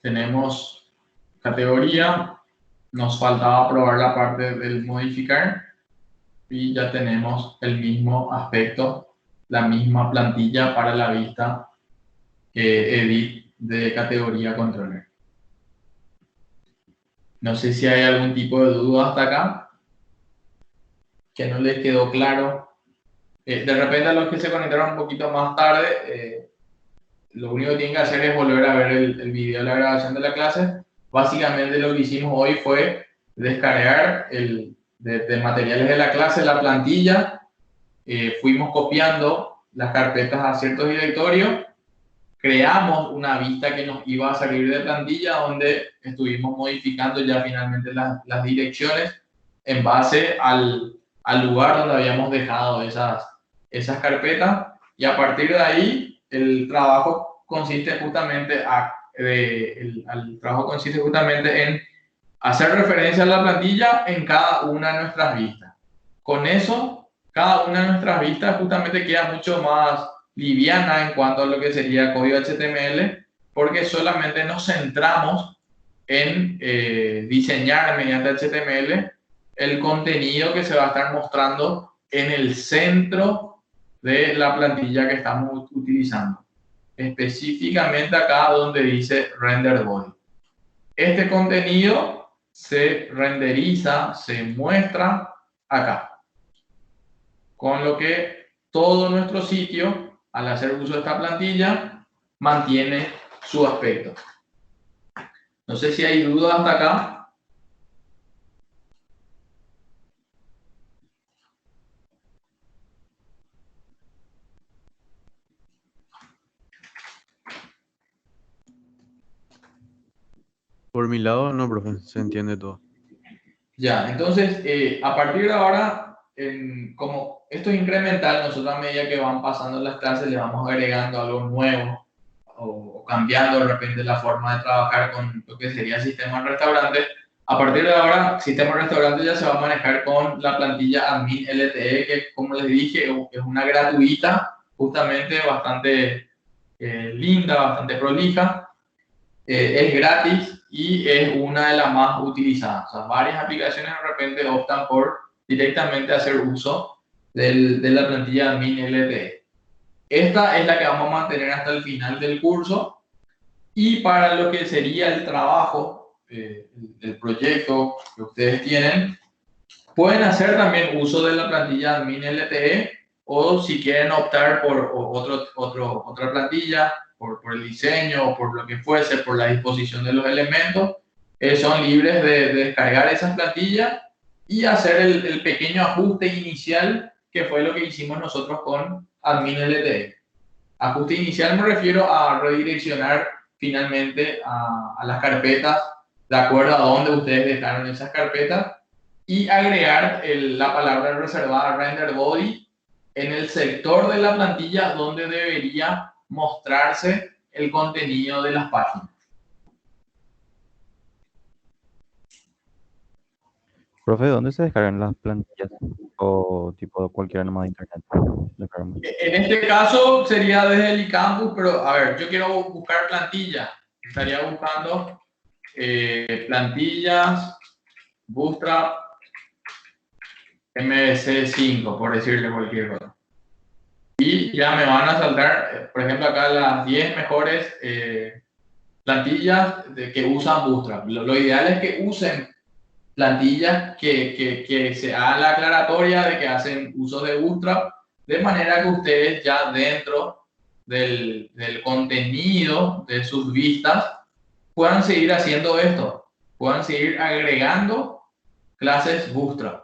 Tenemos categoría, nos faltaba probar la parte del modificar y ya tenemos el mismo aspecto, la misma plantilla para la vista edit de categoría controller. No sé si hay algún tipo de duda hasta acá que no les quedó claro. De repente a los que se conectaron un poquito más tarde, lo único que tienen que hacer es volver a ver el video de la grabación de la clase. Básicamente lo que hicimos hoy fue descargar de materiales de la clase la plantilla, fuimos copiando las carpetas a ciertos directorios, creamos una vista que nos iba a salir de plantilla donde estuvimos modificando ya finalmente las direcciones en base al lugar donde habíamos dejado esas carpetas, y a partir de ahí el trabajo consiste justamente en hacer referencia a la plantilla en cada una de nuestras vistas. Con eso, cada una de nuestras vistas justamente queda mucho más liviana en cuanto a lo que sería código HTML, porque solamente nos centramos en diseñar mediante HTML el contenido que se va a estar mostrando en el centro de la plantilla que estamos utilizando. Específicamente acá donde dice render body. Este contenido se renderiza, se muestra acá. Con lo que todo nuestro sitio, al hacer uso de esta plantilla, mantiene su aspecto. No sé si hay dudas hasta acá. Por mi lado, no, profe, se entiende todo. Ya, entonces, a partir de ahora, como esto es incremental, nosotros a medida que van pasando las clases le vamos agregando algo nuevo o cambiando de repente la forma de trabajar con lo que sería sistema restaurante. A partir de ahora, sistema restaurante ya se va a manejar con la plantilla Admin LTE, que como les dije, es una gratuita, justamente bastante linda, bastante prolija. Es gratis y es una de las más utilizadas. O sea, varias aplicaciones de repente optan por directamente hacer uso de la plantilla Admin LTE. Esta es la que vamos a mantener hasta el final del curso, y para lo que sería el trabajo, el proyecto que ustedes tienen, pueden hacer también uso de la plantilla Admin LTE, o si quieren optar por otra plantilla, por el diseño o por lo que fuese, por la disposición de los elementos, son libres de descargar esas plantillas y hacer el pequeño ajuste inicial que fue lo que hicimos nosotros con Admin LTE. Ajuste inicial me refiero a redireccionar finalmente a las carpetas de acuerdo a dónde ustedes dejaron esas carpetas, y agregar la palabra reservada render body en el sector de la plantilla donde debería mostrarse el contenido de las páginas. Profe, ¿dónde se descargan las plantillas? O tipo cualquiera nomás de internet. Descargamos. En este caso sería desde el eCampus, pero a ver, yo quiero buscar plantillas. Estaría buscando plantillas Bootstrap MVC5, por decirle cualquier cosa. Y ya me van a saltar, por ejemplo, acá las 10 mejores plantillas que usan Bootstrap. Lo ideal es que usen plantillas que se haga la aclaratoria de que hacen uso de Bootstrap, de manera que ustedes ya dentro del contenido de sus vistas puedan seguir haciendo esto, puedan seguir agregando clases Bootstrap.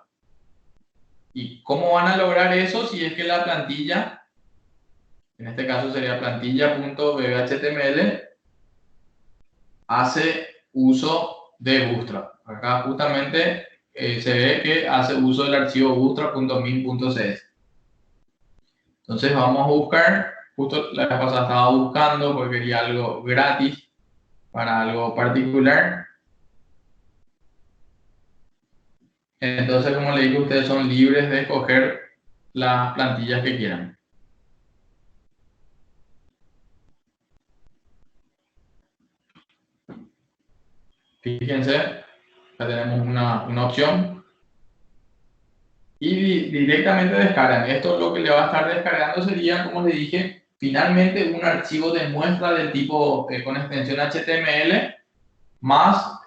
¿Y cómo van a lograr eso? Si es que la plantilla, en este caso sería plantilla.bbhtml, hace uso de Bootstrap. Acá justamente se ve que hace uso del archivo bootstrap.min.cs. Entonces vamos a buscar, justo la vez pasada estaba buscando porque quería algo gratis para algo particular. Entonces, como le digo, ustedes son libres de escoger las plantillas que quieran. Fíjense, ya tenemos una opción. Y directamente descargan. Esto lo que le va a estar descargando sería, como les dije, finalmente un archivo de muestra del tipo con extensión HTML, más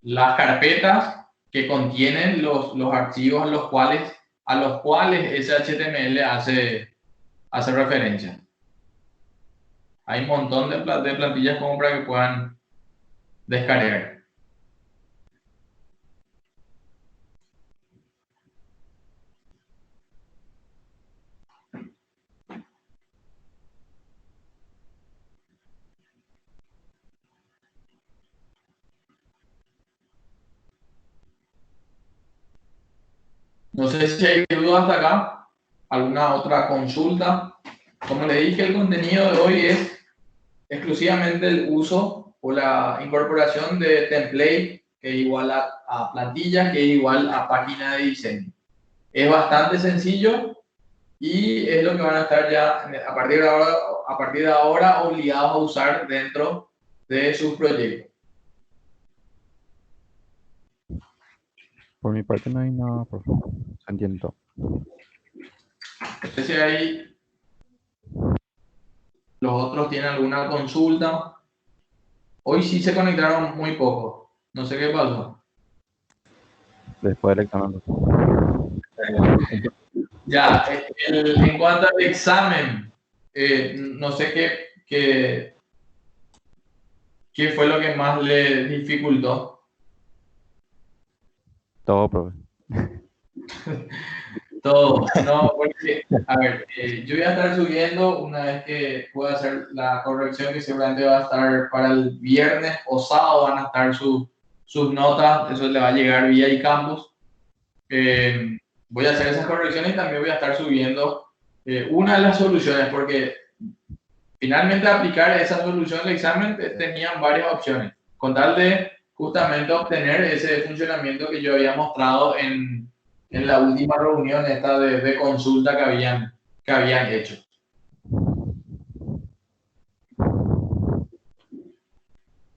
las carpetas que contienen los archivos a los cuales ese HTML hace referencia. Hay un montón de plantillas como para que puedan descargar. No sé si hay dudas hasta acá, alguna otra consulta. Como le dije, el contenido de hoy es exclusivamente el uso o la incorporación de template, que es igual a plantilla, que es igual a página de diseño. Es bastante sencillo y es lo que van a estar ya a partir de ahora obligados a usar dentro de sus proyectos. Por mi parte no hay nada, profe. Se entiende todo. No sé si hay los otros tienen alguna consulta. Hoy sí se conectaron muy poco. No sé qué pasó. Después del examen. Ya, en cuanto al examen, no sé qué fue lo que más le dificultó. Todo, profe. Todo, no, porque, a ver, yo voy a estar subiendo una vez que pueda hacer la corrección, que seguramente va a estar para el viernes o sábado, van a estar sus notas, eso le va a llegar vía eCampus. voy a hacer esas correcciones y también voy a estar subiendo una de las soluciones, porque finalmente aplicar esa solución del examen tenían varias opciones, con tal de justamente obtener ese funcionamiento que yo había mostrado en la última reunión esta de consulta que habían hecho.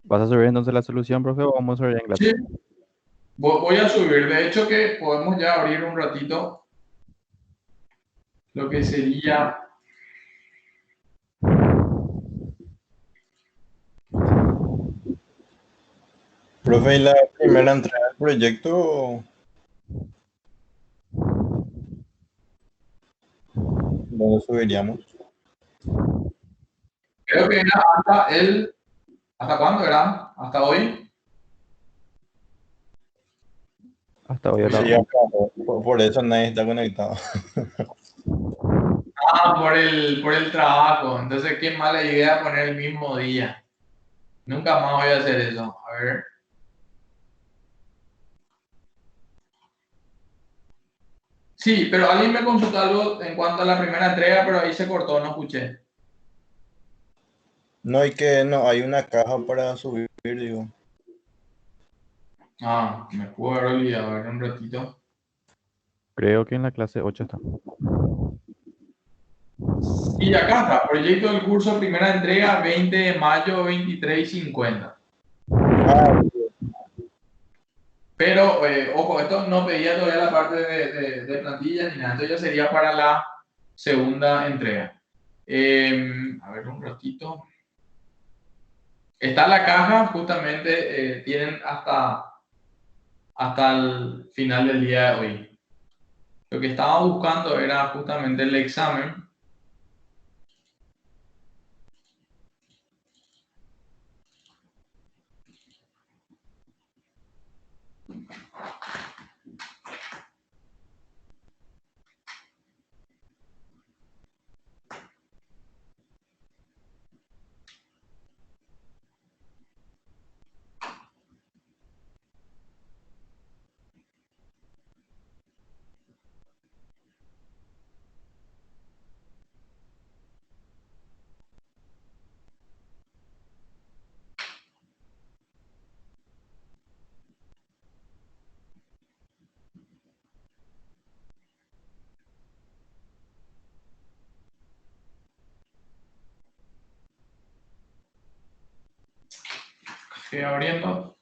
¿Vas a subir entonces la solución, profe, o vamos a ver en clase? Sí, voy a subir. De hecho que podemos ya abrir un ratito lo que sería... Profe, ¿y la primera entrega del proyecto dónde subiríamos? Creo que era ¿hasta cuándo era? ¿Hasta hoy? Hasta hoy a la Sí, 11. por eso nadie está conectado. Ah, por el trabajo. Entonces, qué mala idea poner el mismo día. Nunca más voy a hacer eso. A ver. Sí, pero alguien me consultó algo en cuanto a la primera entrega, pero ahí se cortó, no escuché. No, hay que, no, hay una caja para subir, digo. Ah, me puedo haber olvidado. A ver, un ratito. Creo que en la clase 8 está. Y acá está, proyecto del curso, primera entrega, 20 de mayo, 23:50. Ah, Pero, ojo, esto no pedía todavía la parte de plantillas ni nada, esto ya sería para la segunda entrega. A ver, un ratito. Está la caja, justamente tienen hasta el final del día de hoy. Lo que estaba buscando era justamente el examen. Estoy abriendo.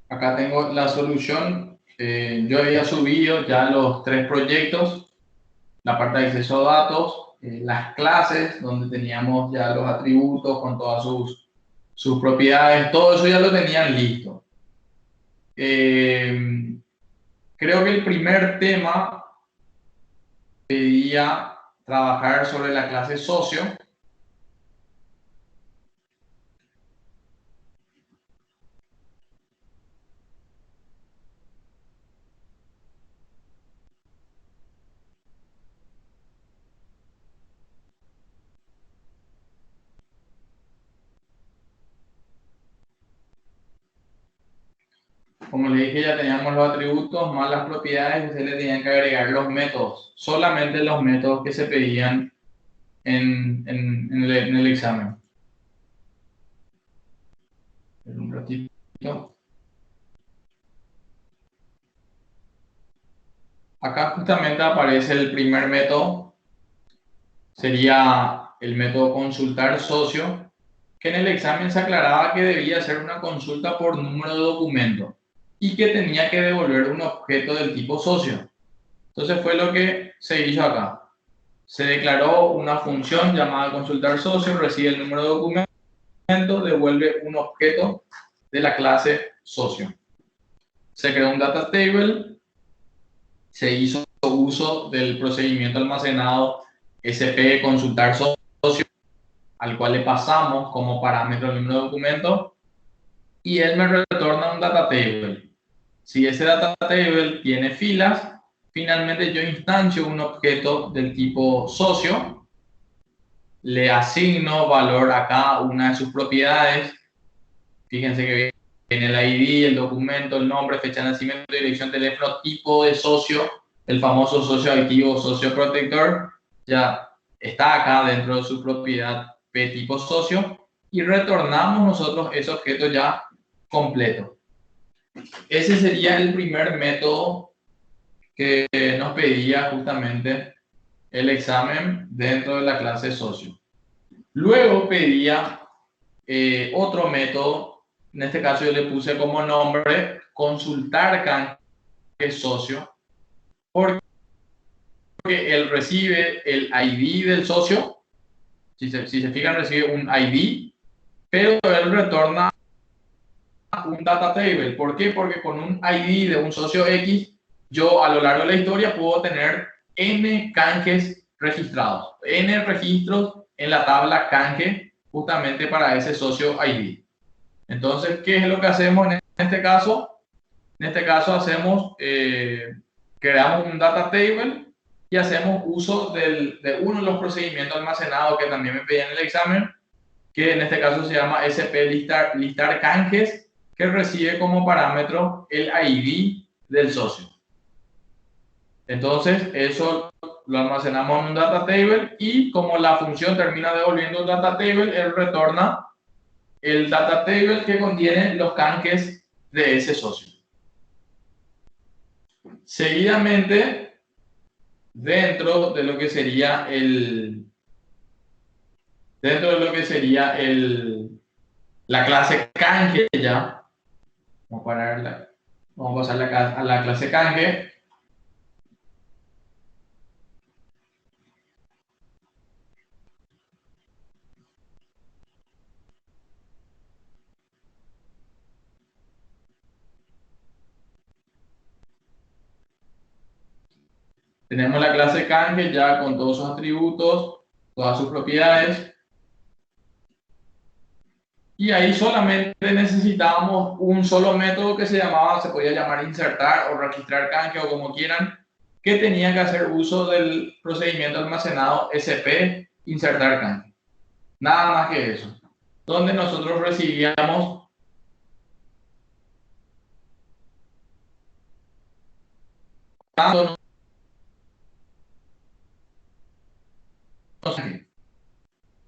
Acá tengo la solución. Yo había subido ya los 3 proyectos, la parte de acceso a datos, las clases, donde teníamos ya los atributos con todas sus propiedades, todo eso ya lo tenían listo. Eh, Creo que el primer tema pedía trabajar sobre la clase socio. como le dije, ya teníamos los atributos más las propiedades, ustedes le tenían que agregar los métodos, solamente los métodos que se pedían en el examen. Un ratito. Acá justamente aparece el primer método, sería el método consultar socio, que en el examen se aclaraba que debía ser una consulta por número de documento y que tenía que devolver un objeto del tipo socio. Entonces fue lo que se hizo acá. Se declaró una función llamada consultar socio, recibe el número de documento, devuelve un objeto de la clase socio. Se creó un data table, se hizo uso del procedimiento almacenado SP consultar socio, al cual le pasamos como parámetro el número de documento, y él me retorna un data table. Si ese data table tiene filas, finalmente yo instancio un objeto del tipo socio, le asigno valor a cada una de sus propiedades. Fíjense que viene el ID, el documento, el nombre, fecha de nacimiento, dirección, teléfono, tipo de socio, el famoso socio activo, socio protector, ya está acá dentro de su propiedad P tipo socio, y retornamos nosotros ese objeto ya completo. Ese sería el primer método que nos pedía justamente el examen dentro de la clase socio. Luego pedía otro método, en este caso yo le puse como nombre consultar canje socio, porque él recibe el ID del socio, si se fijan recibe un ID, pero él retorna un data table. ¿Por qué? Porque con un ID de un socio X, yo a lo largo de la historia puedo tener N canjes registrados, N registros en la tabla canje justamente para ese socio ID. Entonces, ¿qué es lo que hacemos en este caso? En este caso hacemos, creamos un data table y hacemos uso de uno de los procedimientos almacenados que también me pedían en el examen, que en este caso se llama SP listar canjes, que recibe como parámetro el ID del socio. Entonces, eso lo almacenamos en un data table y como la función termina devolviendo un data table, él retorna el data table que contiene los canjes de ese socio. Seguidamente, dentro de lo que sería la clase canje ya, vamos a pasar a la clase canje. Tenemos la clase canje ya con todos sus atributos, todas sus propiedades. Y ahí solamente necesitábamos un solo método que se podía llamar insertar o registrar canje o como quieran, que tenía que hacer uso del procedimiento almacenado SP insertar canje. Nada más que eso. Donde nosotros recibíamos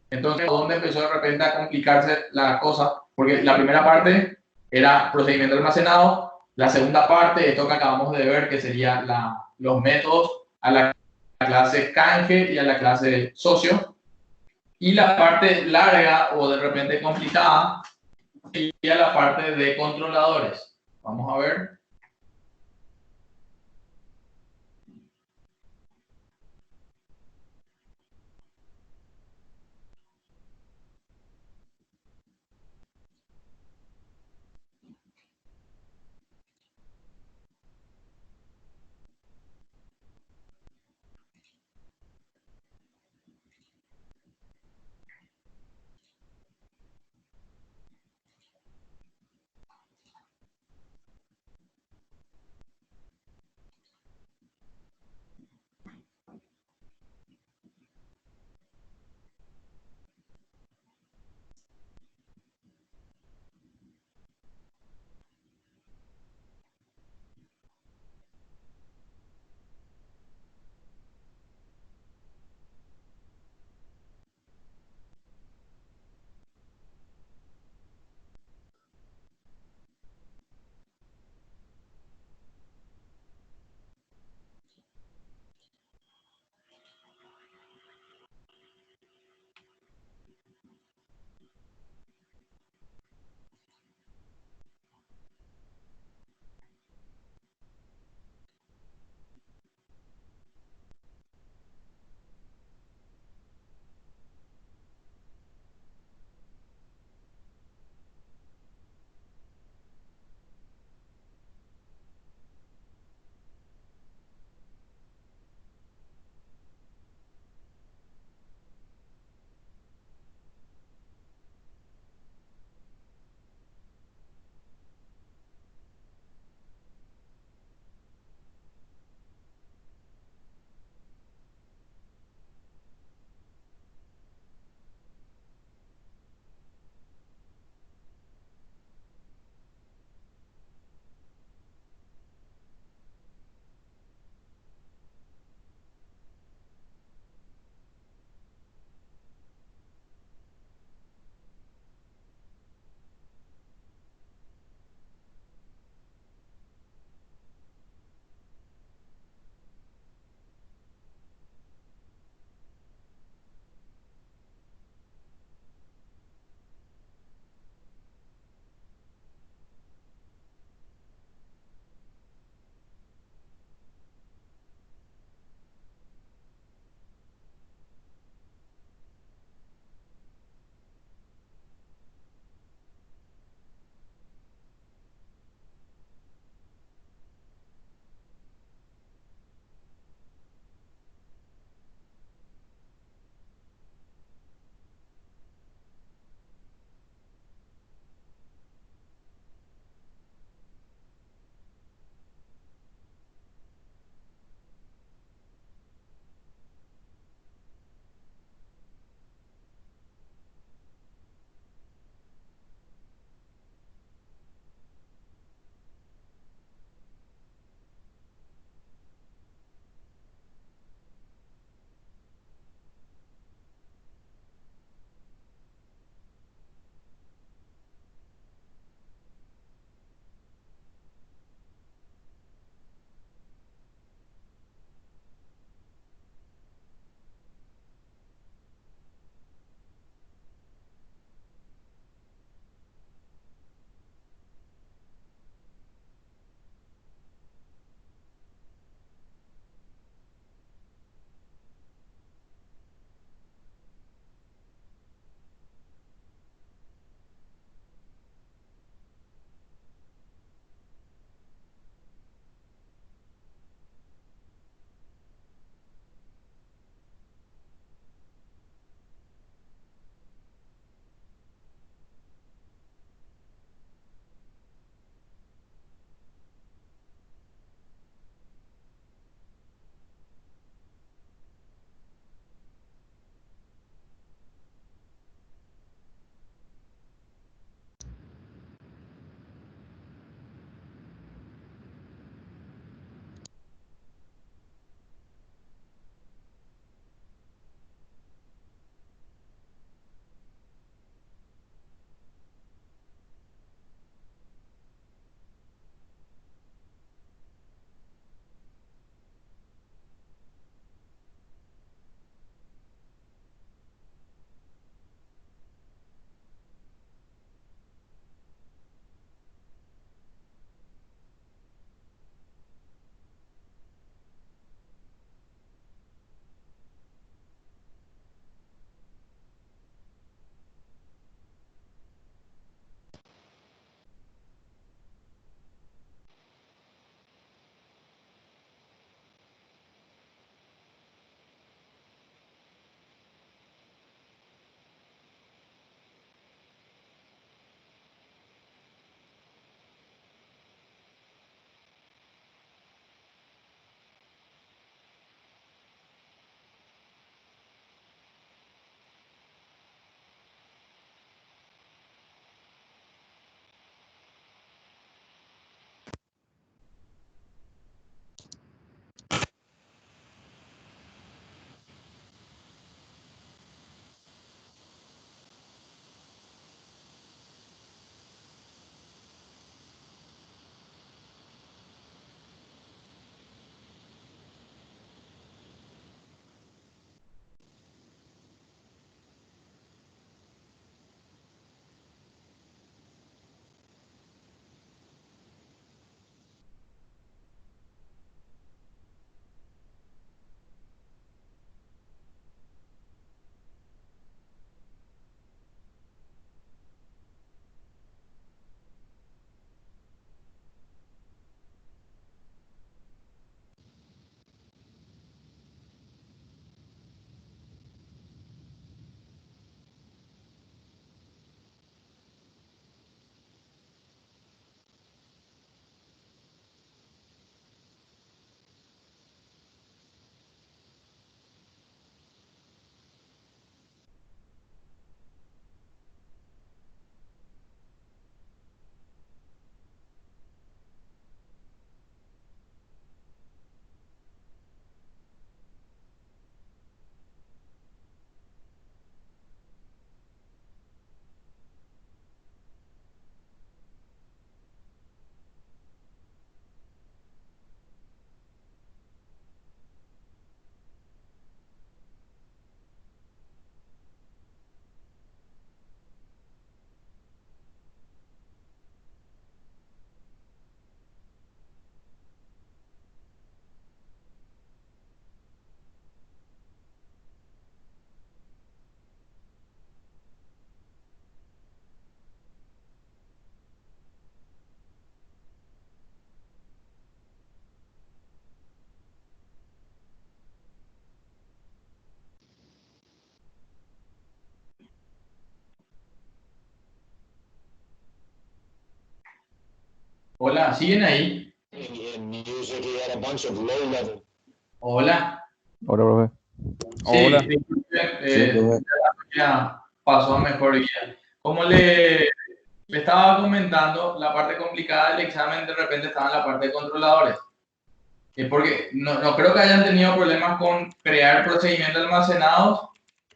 entonces, ¿dónde empezó de repente a complicarse la cosa? Porque la primera parte era procedimiento almacenado, la segunda parte, esto que acabamos de ver, que sería los métodos a la clase canje y a la clase socio, y la parte larga o de repente complicada sería la parte de controladores. Vamos a ver. Hola, ¿siguen ahí? Hola. Ahora, profe. Sí, Hola. disculpen, Sí, profe. ya pasó a mejor guía. Como le estaba comentando, la parte complicada del examen de repente estaba en la parte de controladores. Porque no creo que hayan tenido problemas con crear procedimientos almacenados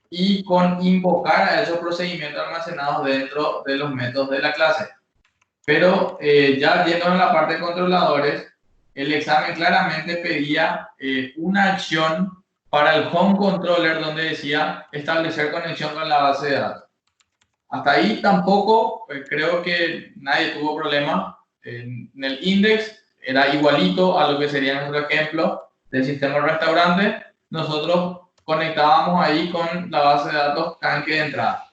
y con invocar a esos procedimientos almacenados dentro de los métodos de la clase. Pero ya yendo a la parte de controladores, el examen claramente pedía una acción para el home controller donde decía establecer conexión con la base de datos. Hasta ahí tampoco creo que nadie tuvo problema. En el index era igualito a lo que sería nuestro ejemplo del sistema restaurante. Nosotros conectábamos ahí con la base de datos Canque de entrada.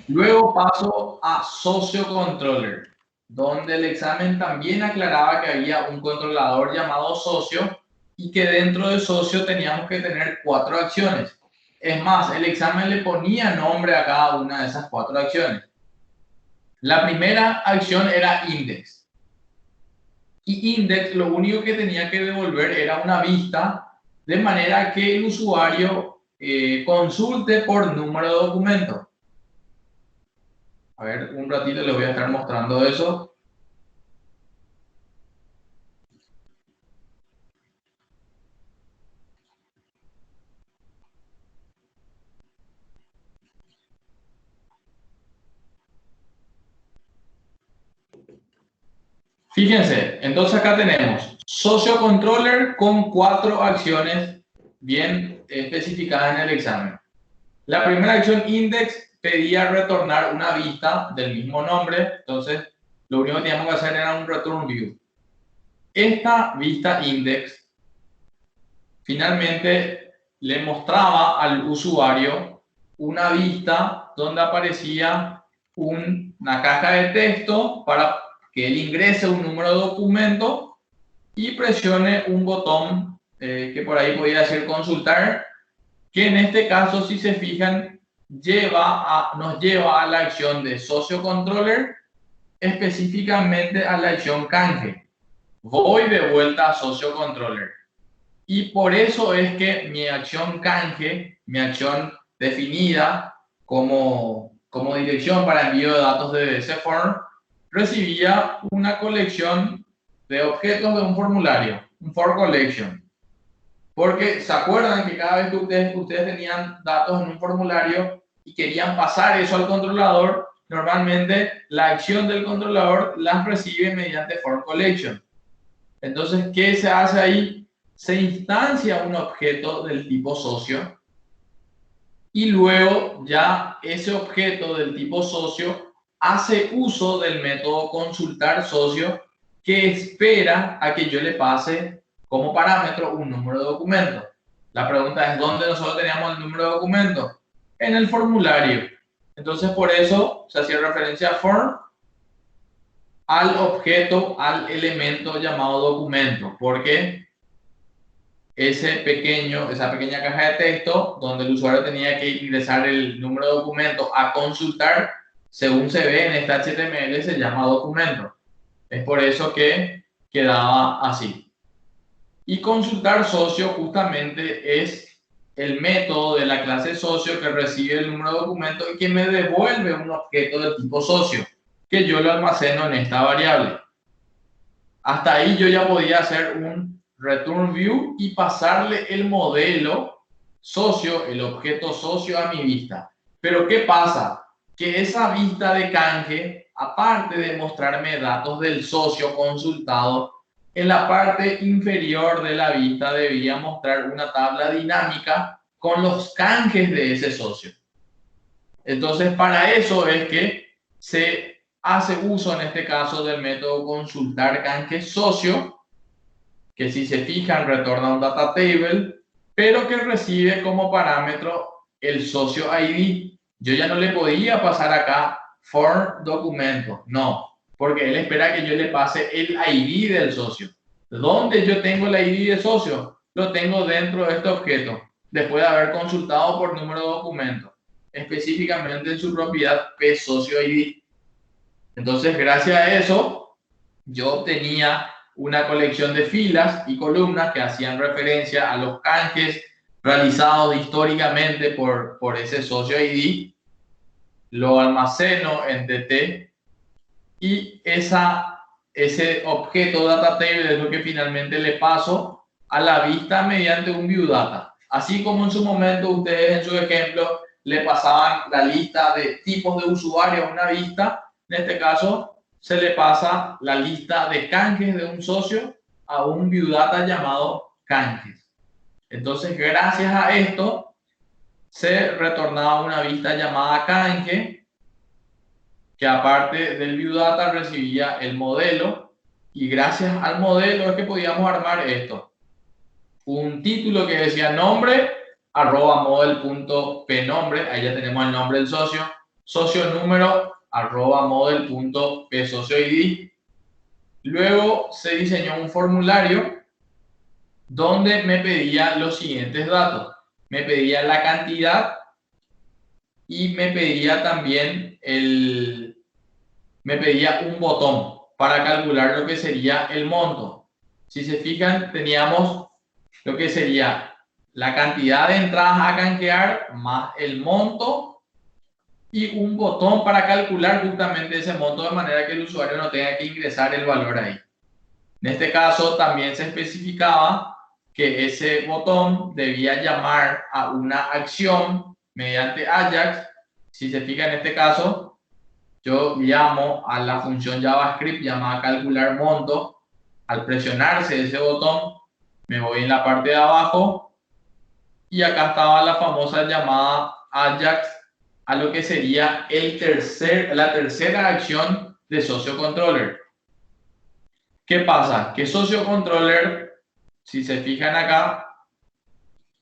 Luego paso a socio controller, donde el examen también aclaraba que había un controlador llamado socio y que dentro de socio teníamos que tener 4 acciones. Es más, el examen le ponía nombre a cada una de esas 4 acciones. La primera acción era index. Y index lo único que tenía que devolver era una vista, de manera que el usuario consulte por número de documento. A ver, un ratito les voy a estar mostrando eso. Fíjense, entonces acá tenemos socio controller con 4 acciones bien especificadas en el examen. La primera acción index pedía retornar una vista del mismo nombre, entonces lo único que teníamos que hacer era un return view. Esta vista index finalmente le mostraba al usuario una vista donde aparecía una caja de texto para que él ingrese un número de documento y presione un botón que por ahí podía decir consultar, que en este caso, si se fijan, nos lleva a la acción de socio controller, específicamente a la acción canje. Voy de vuelta a socio controller. Y por eso es que mi acción canje, mi acción definida como dirección para envío de datos de ese form, recibía una colección de objetos de un formulario, un for collection. Porque se acuerdan que cada vez que ustedes tenían datos en un formulario y querían pasar eso al controlador, normalmente la acción del controlador las recibe mediante for collection. Entonces, ¿qué se hace ahí? Se instancia un objeto del tipo socio y luego ya ese objeto del tipo socio hace uso del método consultar socio, que espera a que yo le pase como parámetro un número de documento. La pregunta es, ¿dónde nosotros teníamos el número de documento? En el formulario. Entonces, por eso se hacía referencia a form al objeto, al elemento llamado documento, porque esa pequeña caja de texto donde el usuario tenía que ingresar el número de documento a consultar, según se ve en esta HTML, se llama documento. Es por eso que quedaba así. Y consultar socio justamente es el método de la clase socio que recibe el número de documento y que me devuelve un objeto del tipo socio, que yo lo almaceno en esta variable. Hasta ahí yo ya podía hacer un return view y pasarle el modelo socio, el objeto socio a mi vista. Pero ¿qué pasa? Que esa vista de canje, aparte de mostrarme datos del socio consultado, en la parte inferior de la vista debía mostrar una tabla dinámica con los canjes de ese socio. Entonces, para eso es que se hace uso en este caso del método consultar canje socio, que si se fijan retorna un data table, pero que recibe como parámetro el socio ID. Yo ya no le podía pasar acá for documento, no, porque él espera que yo le pase el ID del socio. ¿Dónde yo tengo el ID de socio? Lo tengo dentro de este objeto, después de haber consultado por número de documento, específicamente en su propiedad pSocioID. Entonces, gracias a eso, yo obtenía una colección de filas y columnas que hacían referencia a los canjes realizados históricamente por ese socio ID, lo almaceno en DT y ese objeto data table es lo que finalmente le paso a la vista mediante un view data. Así como en su momento ustedes en su ejemplo le pasaban la lista de tipos de usuarios a una vista, en este caso se le pasa la lista de canjes de un socio a un view data llamado canjes. Entonces, gracias a esto, se retornaba una vista llamada canje, que aparte del view data recibía el modelo, y gracias al modelo es que podíamos armar esto. Un título que decía nombre, arroba model.pnombre, ahí ya tenemos el nombre del socio, socio número, arroba model.psocioid. Luego se diseñó un formulario donde me pedía los siguientes datos. Me pedía la cantidad y me pedía también me pedía un botón para calcular lo que sería el monto. Si se fijan, teníamos lo que sería la cantidad de entradas a canjear más el monto y un botón para calcular justamente ese monto de manera que el usuario no tenga que ingresar el valor ahí. En este caso también se especificaba que ese botón debía llamar a una acción mediante Ajax. Si se fija en este caso, yo llamo a la función JavaScript llamada calcular monto. Al presionarse ese botón, me voy en la parte de abajo y acá estaba la famosa llamada Ajax a lo que sería la tercera acción de socio controller. ¿Qué pasa? Que socio controller, si se fijan acá,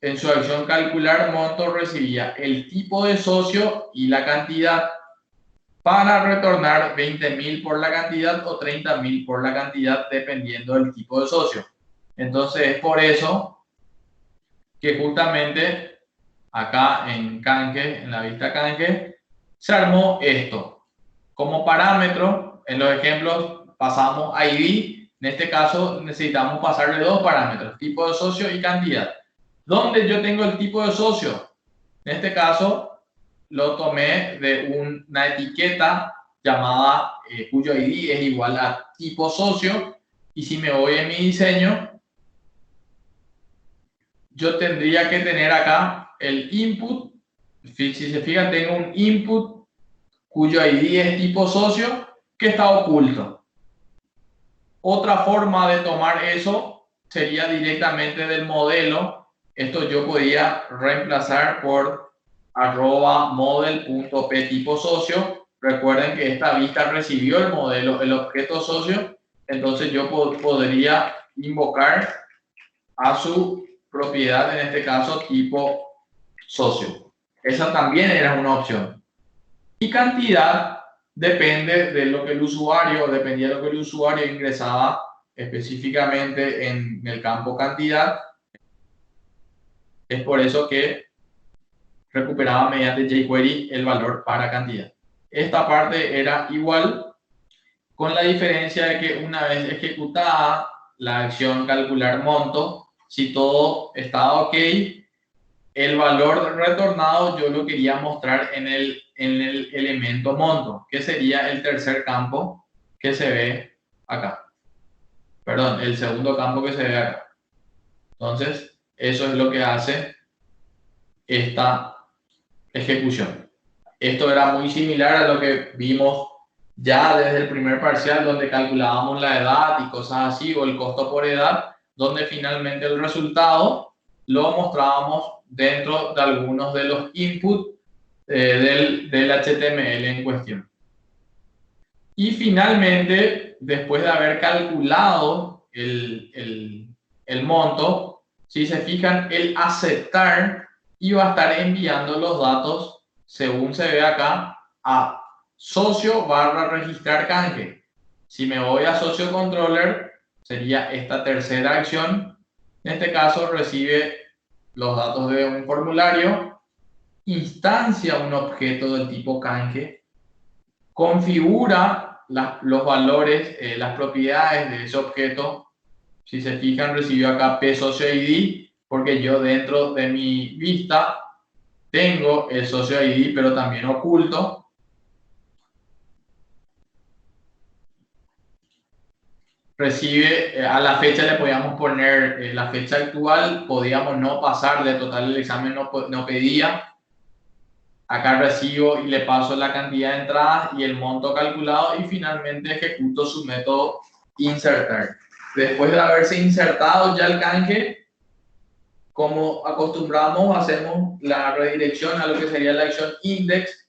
en su acción calcular monto recibía el tipo de socio y la cantidad para retornar 20.000 por la cantidad o 30.000 por la cantidad dependiendo del tipo de socio. Entonces es por eso que justamente acá en canje, en la vista canje, se armó esto. Como parámetro, en los ejemplos pasamos ID, en este caso necesitamos pasarle dos parámetros, tipo de socio y cantidad. ¿Dónde yo tengo el tipo de socio? En este caso lo tomé de una etiqueta llamada cuyo ID es igual a tipo socio, y si me voy en mi diseño, yo tendría que tener acá el input. Si se fijan, tengo un input cuyo ID es tipo socio que está oculto. Otra forma de tomar eso sería directamente del modelo. Esto yo podía reemplazar por arroba model.p tipo socio. Recuerden que esta vista recibió el modelo, el objeto socio. Entonces yo podría invocar a su propiedad, en este caso tipo socio. Esa también era una opción. Y cantidad depende de lo que el usuario, dependía de lo que el usuario ingresaba específicamente en el campo cantidad. Es por eso que recuperaba mediante jQuery el valor para cantidad. Esta parte era igual, con la diferencia de que una vez ejecutada la acción calcular monto, si todo estaba ok, el valor retornado yo lo quería mostrar en el elemento monto, que sería el tercer campo que se ve acá. Perdón, el segundo campo que se ve acá. Entonces, eso es lo que hace esta ejecución. Esto era muy similar a lo que vimos ya desde el primer parcial, donde calculábamos la edad y cosas así, o el costo por edad, donde finalmente el resultado lo mostrábamos dentro de algunos de los inputs del HTML en cuestión. Y finalmente, después de haber calculado el monto, si se fijan, el aceptar iba a estar enviando los datos, según se ve acá, a socio / registrar canje. Si me voy a socio controller, sería esta tercera acción. En este caso recibe los datos de un formulario, instancia un objeto del tipo canje, configura los valores, las propiedades de ese objeto. Si se fijan, recibió acá P socio ID, porque yo dentro de mi vista tengo el socio ID, pero también oculto. Recibe, a la fecha le podíamos poner la fecha actual, podíamos no pasarle, total el examen no pedía. Acá recibo y le paso la cantidad de entradas y el monto calculado y finalmente ejecuto su método insertar. Después de haberse insertado ya el canje, como acostumbramos, hacemos la redirección a lo que sería la acción index,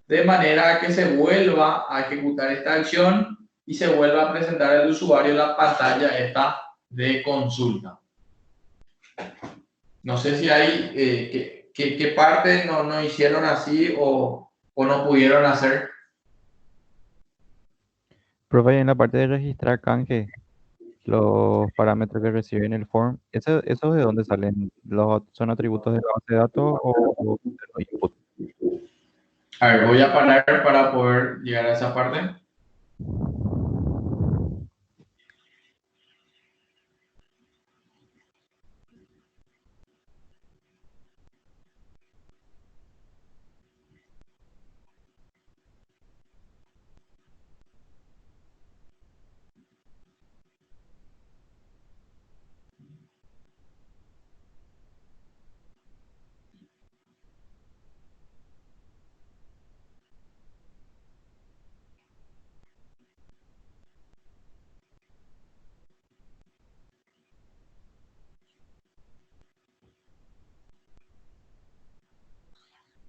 de manera que se vuelva a ejecutar esta acción y se vuelva a presentar al usuario la pantalla esta de consulta. No sé si hay qué parte no hicieron así o no pudieron hacer. Profe, en la parte de registrar canje, los parámetros que recibe en el form, ¿eso de dónde salen? ¿Son atributos de la base de datos o de los inputs? A ver, voy a parar para poder llegar a esa parte.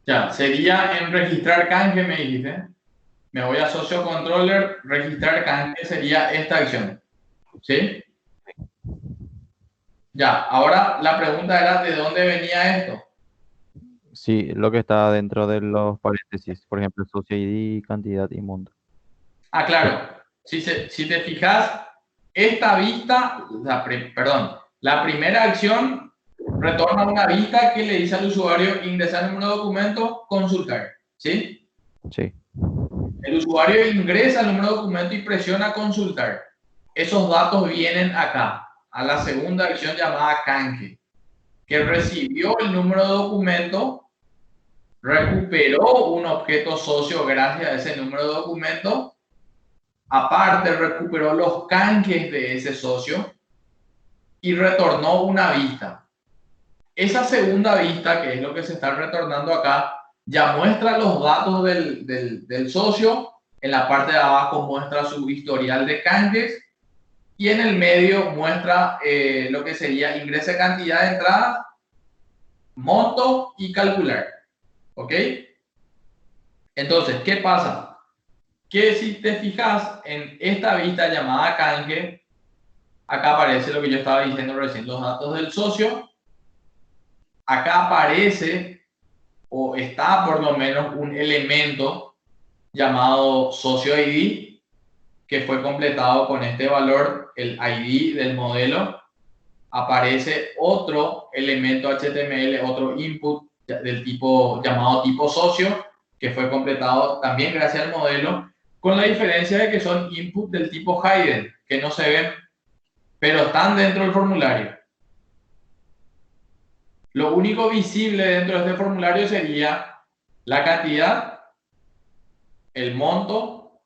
Ya, sería en registrar canje, me dijiste. Me voy a socio controller, registrar canje sería esta acción. ¿Sí? Ya, ahora la pregunta era ¿de dónde venía esto? Sí, lo que está dentro de los paréntesis, por ejemplo, socio ID, cantidad y monto. Ah, claro. Si te fijas, esta vista, la primera acción retorna una vista que le dice al usuario ingresar el número de documento, consultar. ¿Sí? Sí. El usuario ingresa el número de documento y presiona consultar. Esos datos vienen acá, a la segunda acción llamada canje, que recibió el número de documento, recuperó un objeto socio gracias a ese número de documento, aparte recuperó los canjes de ese socio y retornó una vista. Esa segunda vista, que es lo que se está retornando acá, ya muestra los datos del socio. En la parte de abajo muestra su historial de canjes y en el medio muestra lo que sería ingrese cantidad de entradas, monto y calcular. ¿Ok? Entonces, ¿qué pasa? Que si te fijas en esta vista llamada canje, acá aparece lo que yo estaba diciendo recién, los datos del socio. Acá aparece o está por lo menos un elemento llamado socio ID que fue completado con este valor, el ID del modelo. Aparece otro elemento HTML, otro input del tipo llamado tipo socio que fue completado también gracias al modelo, con la diferencia de que son input del tipo hidden, que no se ven, pero están dentro del formulario. Lo único visible dentro de este formulario sería la cantidad, el monto,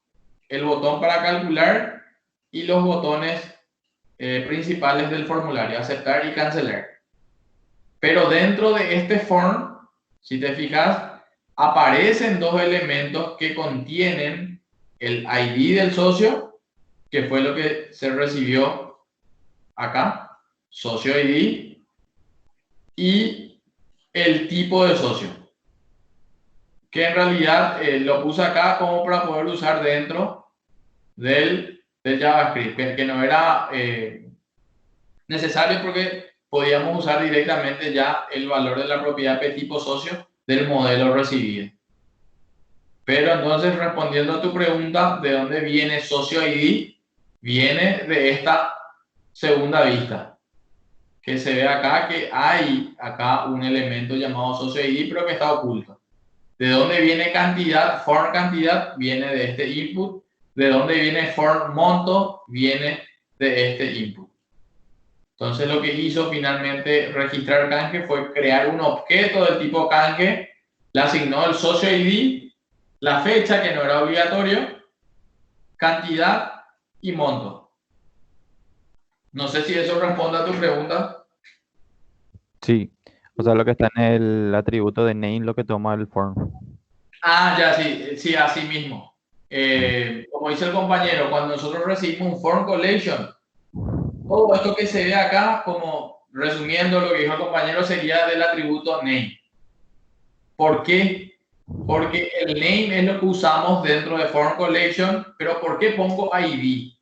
el botón para calcular y los botones principales del formulario, aceptar y cancelar. Pero dentro de este form, si te fijas, aparecen dos elementos que contienen el ID del socio, que fue lo que se recibió acá, socio ID, y el tipo de socio, que en realidad lo puse acá como para poder usar dentro del JavaScript, que no era necesario porque podíamos usar directamente ya el valor de la propiedad P tipo socio del modelo recibido. Pero entonces, respondiendo a tu pregunta, ¿de dónde viene socio ID? Viene de esta segunda vista, que se ve acá que hay acá un elemento llamado socio ID, pero que está oculto. ¿De dónde viene cantidad? Form cantidad viene de este input ¿De dónde viene form monto? Viene de este input. Entonces lo que hizo finalmente registrar canje fue crear un objeto del tipo canje, le asignó el socio ID, la fecha que no era obligatorio, cantidad y monto. No sé si eso responde a tu pregunta. Sí, o sea, lo que está en el atributo de name, lo que toma el form. Ah, ya, sí, así mismo. Como dice el compañero, cuando nosotros recibimos un form collection, todo esto que se ve acá, como resumiendo lo que dijo el compañero, sería del atributo name. ¿Por qué? Porque el name es lo que usamos dentro de form collection, pero ¿por qué pongo ID?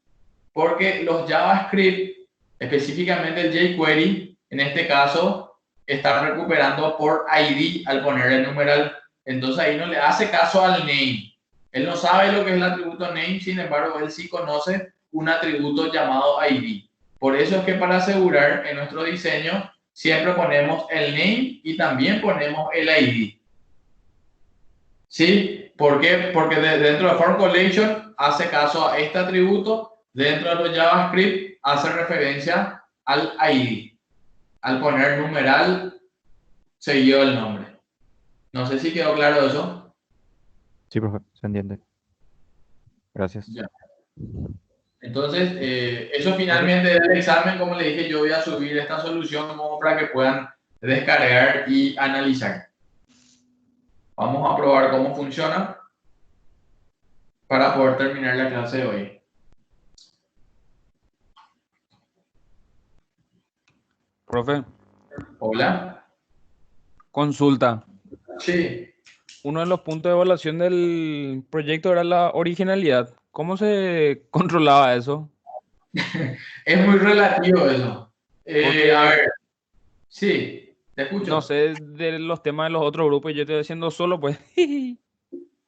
Porque los JavaScript, específicamente el jQuery, en este caso, está recuperando por ID al poner el numeral. Entonces ahí no le hace caso al name. Él no sabe lo que es el atributo name, sin embargo, él sí conoce un atributo llamado ID. Por eso es que para asegurar en nuestro diseño siempre ponemos el name y también ponemos el ID. ¿Sí? ¿Por qué? Porque dentro de form collection hace caso a este atributo, dentro de los JavaScript hace referencia al ID, al poner numeral seguido del nombre. No sé si quedó claro eso. Sí, profe, se entiende. Gracias. Ya. Entonces, eso finalmente del examen, como le dije, yo voy a subir esta solución como para que puedan descargar y analizar. Vamos a probar cómo funciona para poder terminar la clase de hoy. Profe, Hola. consulta. Sí. Uno de los puntos de evaluación del proyecto era la originalidad. ¿Cómo se controlaba eso? Es muy relativo eso. Porque A ver, sí, te no escucho. sé de los temas de los otros grupos y yo estoy haciendo solo, pues.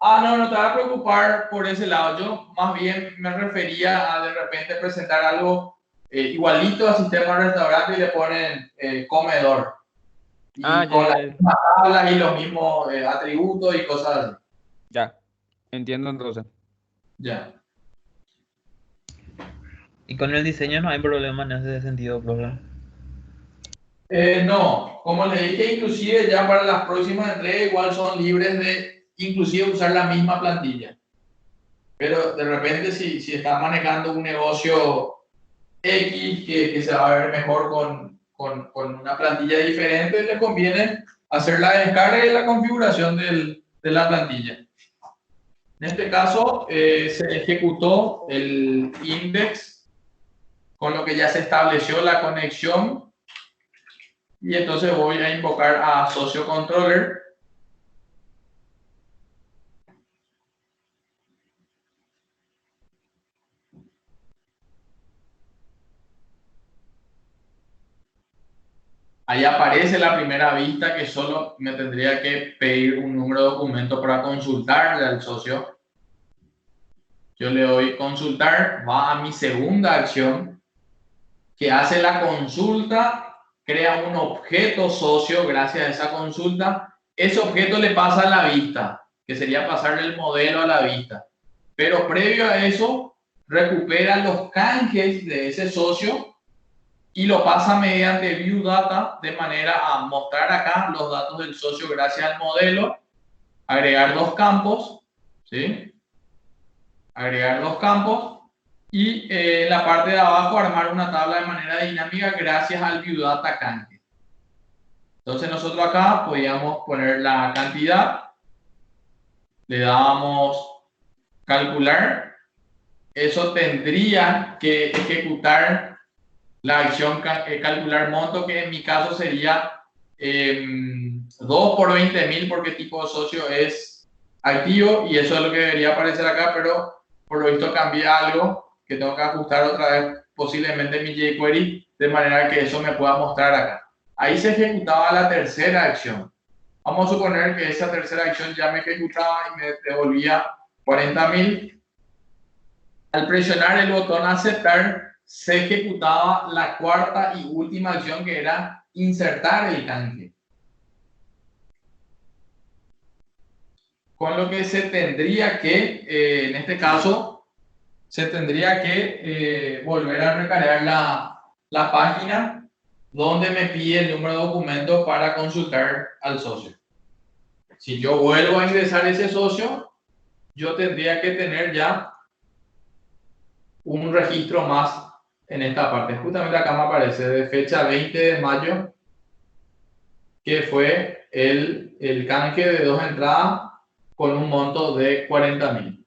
No, no te vas a preocupar por ese lado. Yo más bien me refería a de repente presentar algo igualito al sistema de restaurante y le ponen comedor. Ah, Y ya, con las ya, ya. mismas tablas y los mismos atributos y cosas así. Ya, entiendo entonces. Ya. Y con el diseño no hay problema en ese sentido, profe. No, como le dije, inclusive ya para las próximas entregas igual son libres de inclusive usar la misma plantilla. Pero de repente si estás manejando un negocio X que se va a ver mejor con una plantilla diferente, le conviene hacer la descarga y la configuración de la plantilla. En este caso se ejecutó el index con lo que ya se estableció la conexión y entonces voy a invocar a socio controller. Ahí aparece la primera vista que solo me tendría que pedir un número de documento para consultarle al socio. Yo le doy consultar, va a mi segunda acción que hace la consulta, crea un objeto socio gracias a esa consulta. Ese objeto le pasa a la vista, que sería pasarle el modelo a la vista. Pero previo a eso, recupera los canjes de ese socio y lo pasa mediante View Data de manera a mostrar acá los datos del socio gracias al modelo, agregar dos campos, ¿sí? Agregar dos campos y en la parte de abajo armar una tabla de manera dinámica gracias al View Data Canje. Entonces nosotros acá podíamos poner la cantidad, le dábamos calcular, eso tendría que ejecutar la acción calcular monto, que en mi caso sería 2 por 20.000 porque tipo de socio es activo y eso es lo que debería aparecer acá, pero por lo visto cambié algo que tengo que ajustar otra vez posiblemente mi jQuery de manera que eso me pueda mostrar acá. Ahí se ejecutaba la tercera acción. Vamos a suponer que esa tercera acción ya me ejecutaba y me devolvía 40.000. Al presionar el botón aceptar, se ejecutaba la cuarta y última acción que era insertar el canje. Con lo que se tendría que, en este caso, se tendría que volver a recargar la página donde me pide el número de documentos para consultar al socio. Si yo vuelvo a ingresar ese socio, yo tendría que tener ya un registro más en esta parte. Justamente acá me aparece de fecha 20 de mayo, que fue el canje de 2 entradas con un monto de 40.000.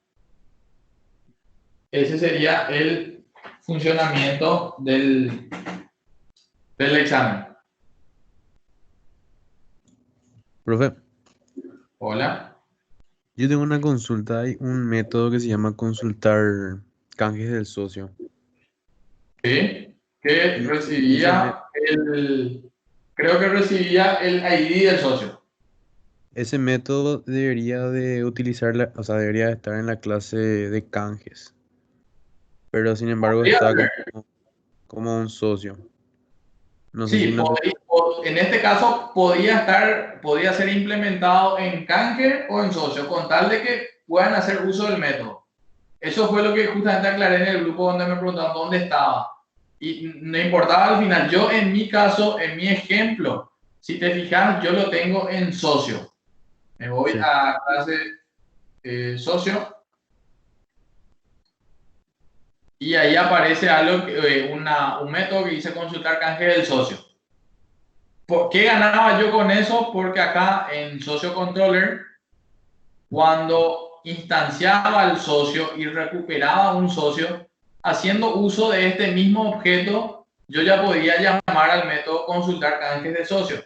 Ese sería el funcionamiento del examen. Profe, Hola. yo tengo una consulta. Hay un método que se llama consultar canjes del socio. Sí, que Y recibía creo que recibía el ID del socio. ese método debería de utilizar, o sea, debería de estar en la clase de canjes. Pero sin embargo Podría está ser. como un socio. No sé si Sí, no te... en este caso podría ser implementado en canje o en socio, con tal de que puedan hacer uso del método. Eso fue lo que justamente aclaré en el grupo donde me preguntaban dónde estaba. Y no importaba al final. Yo en mi caso, en mi ejemplo, si te fijas, yo lo tengo en socio. Me voy Sí. a clase socio y ahí aparece algo, un método que dice consultar canje del socio. ¿Por qué ganaba yo con eso? Porque acá en Socio Controller, cuando instanciaba al socio y recuperaba un socio, haciendo uso de este mismo objeto, yo ya podía llamar al método consultar canjes de socio.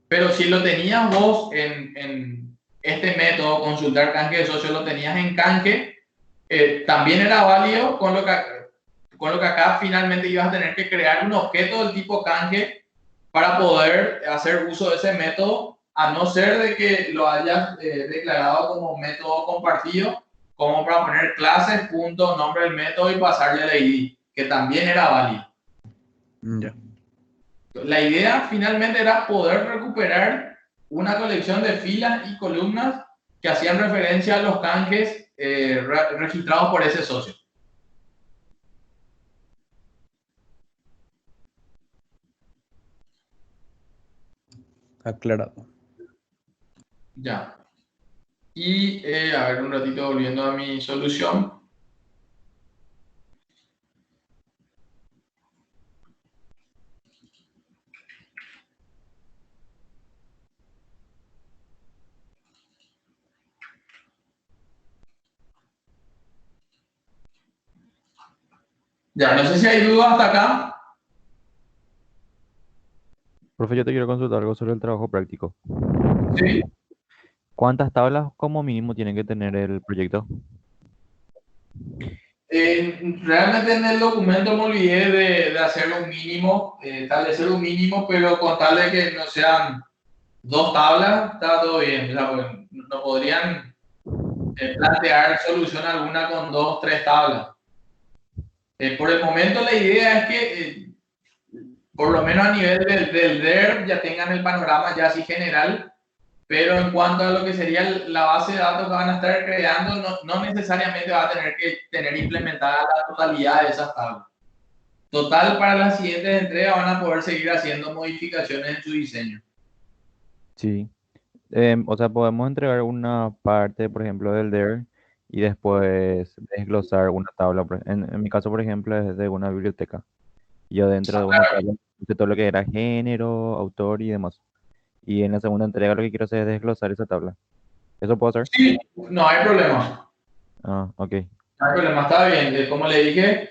Pero si lo tenías vos en este método consultar canje de socio, lo tenías en canje, también era válido, con lo que acá finalmente ibas a tener que crear un objeto del tipo canje para poder hacer uso de ese método, a no ser de que lo hayas declarado como método compartido, como para poner clases, punto, nombre del método y pasarle el ID, que también era válido. Ya. La idea finalmente era poder recuperar una colección de filas y columnas que hacían referencia a los canjes registrados por ese socio. Aclarado. Ya. Y a ver, un ratito volviendo a mi solución. Ya, no sé si hay dudas hasta acá. Profe, yo te quiero consultar algo sobre el trabajo práctico. Sí. ¿Cuántas tablas como mínimo tiene que tener el proyecto? Realmente en el documento me olvidé de hacer un mínimo, establecer un mínimo, pero con tal de que no sean 2 tablas, está todo bien. O sea, pues, no podrían plantear solución alguna con 2, 3 tablas. Por el momento la idea es que por lo menos a nivel del DER ya tengan el panorama ya así general, pero en cuanto a lo que sería la base de datos que van a estar creando, no necesariamente va a tener que tener implementada la totalidad de esas tablas. Total, para las siguientes entregas van a poder seguir haciendo modificaciones en su diseño. Sí. O sea, podemos entregar una parte, por ejemplo, del there y después desglosar una tabla. En mi caso, por ejemplo, es de una biblioteca. Yo dentro de una tabla puse todo lo que era género, autor y demás. Y en la segunda entrega lo que quiero hacer es desglosar esa tabla. ¿Eso puedo hacer? Sí, no hay problema. Ah, ok. No hay problema, está bien. Como le dije,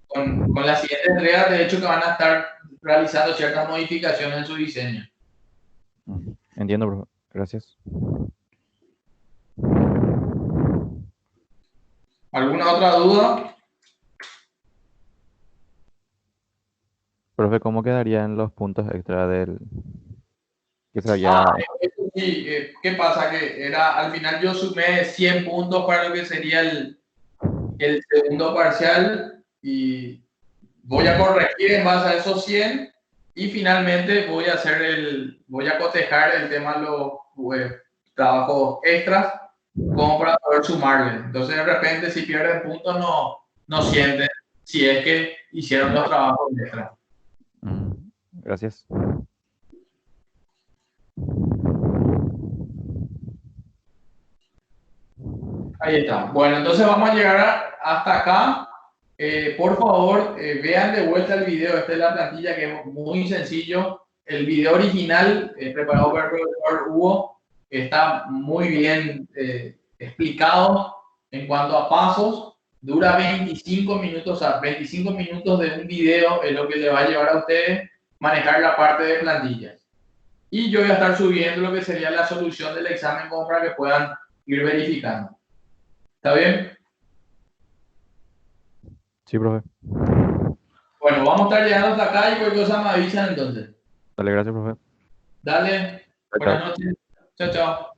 con la siguiente entrega, de hecho, que van a estar realizando ciertas modificaciones en su diseño. Entiendo, profe. Gracias. ¿Alguna otra duda? Profe, ¿cómo quedarían los puntos extra del que se había... Ah, eso sí, ¿qué pasa? Que al final yo sumé 100 puntos para lo que sería el segundo parcial y voy a corregir en base a esos 100 y finalmente voy a cotejar el tema de los trabajos extras como para poder sumarle. Entonces, de repente, si pierden puntos, no sienten si es que hicieron los trabajos extra. Gracias. Ahí está. Bueno, entonces vamos a llegar hasta acá. Por favor, vean de vuelta el video. Esta es la plantilla que es muy sencillo. El video original preparado por el profesor Hugo está muy bien explicado en cuanto a pasos. Dura 25 minutos, o sea, 25 minutos de un video es lo que le va a llevar a ustedes manejar la parte de plantillas. Y yo voy a estar subiendo lo que sería la solución del examen como para que puedan ir verificando. ¿Está bien? Sí, profe. Bueno, vamos a estar llegando hasta acá y cualquier cosa me avisan entonces. Dale, gracias, profe. Dale, Chao, buenas chao. noches. Chao, chao.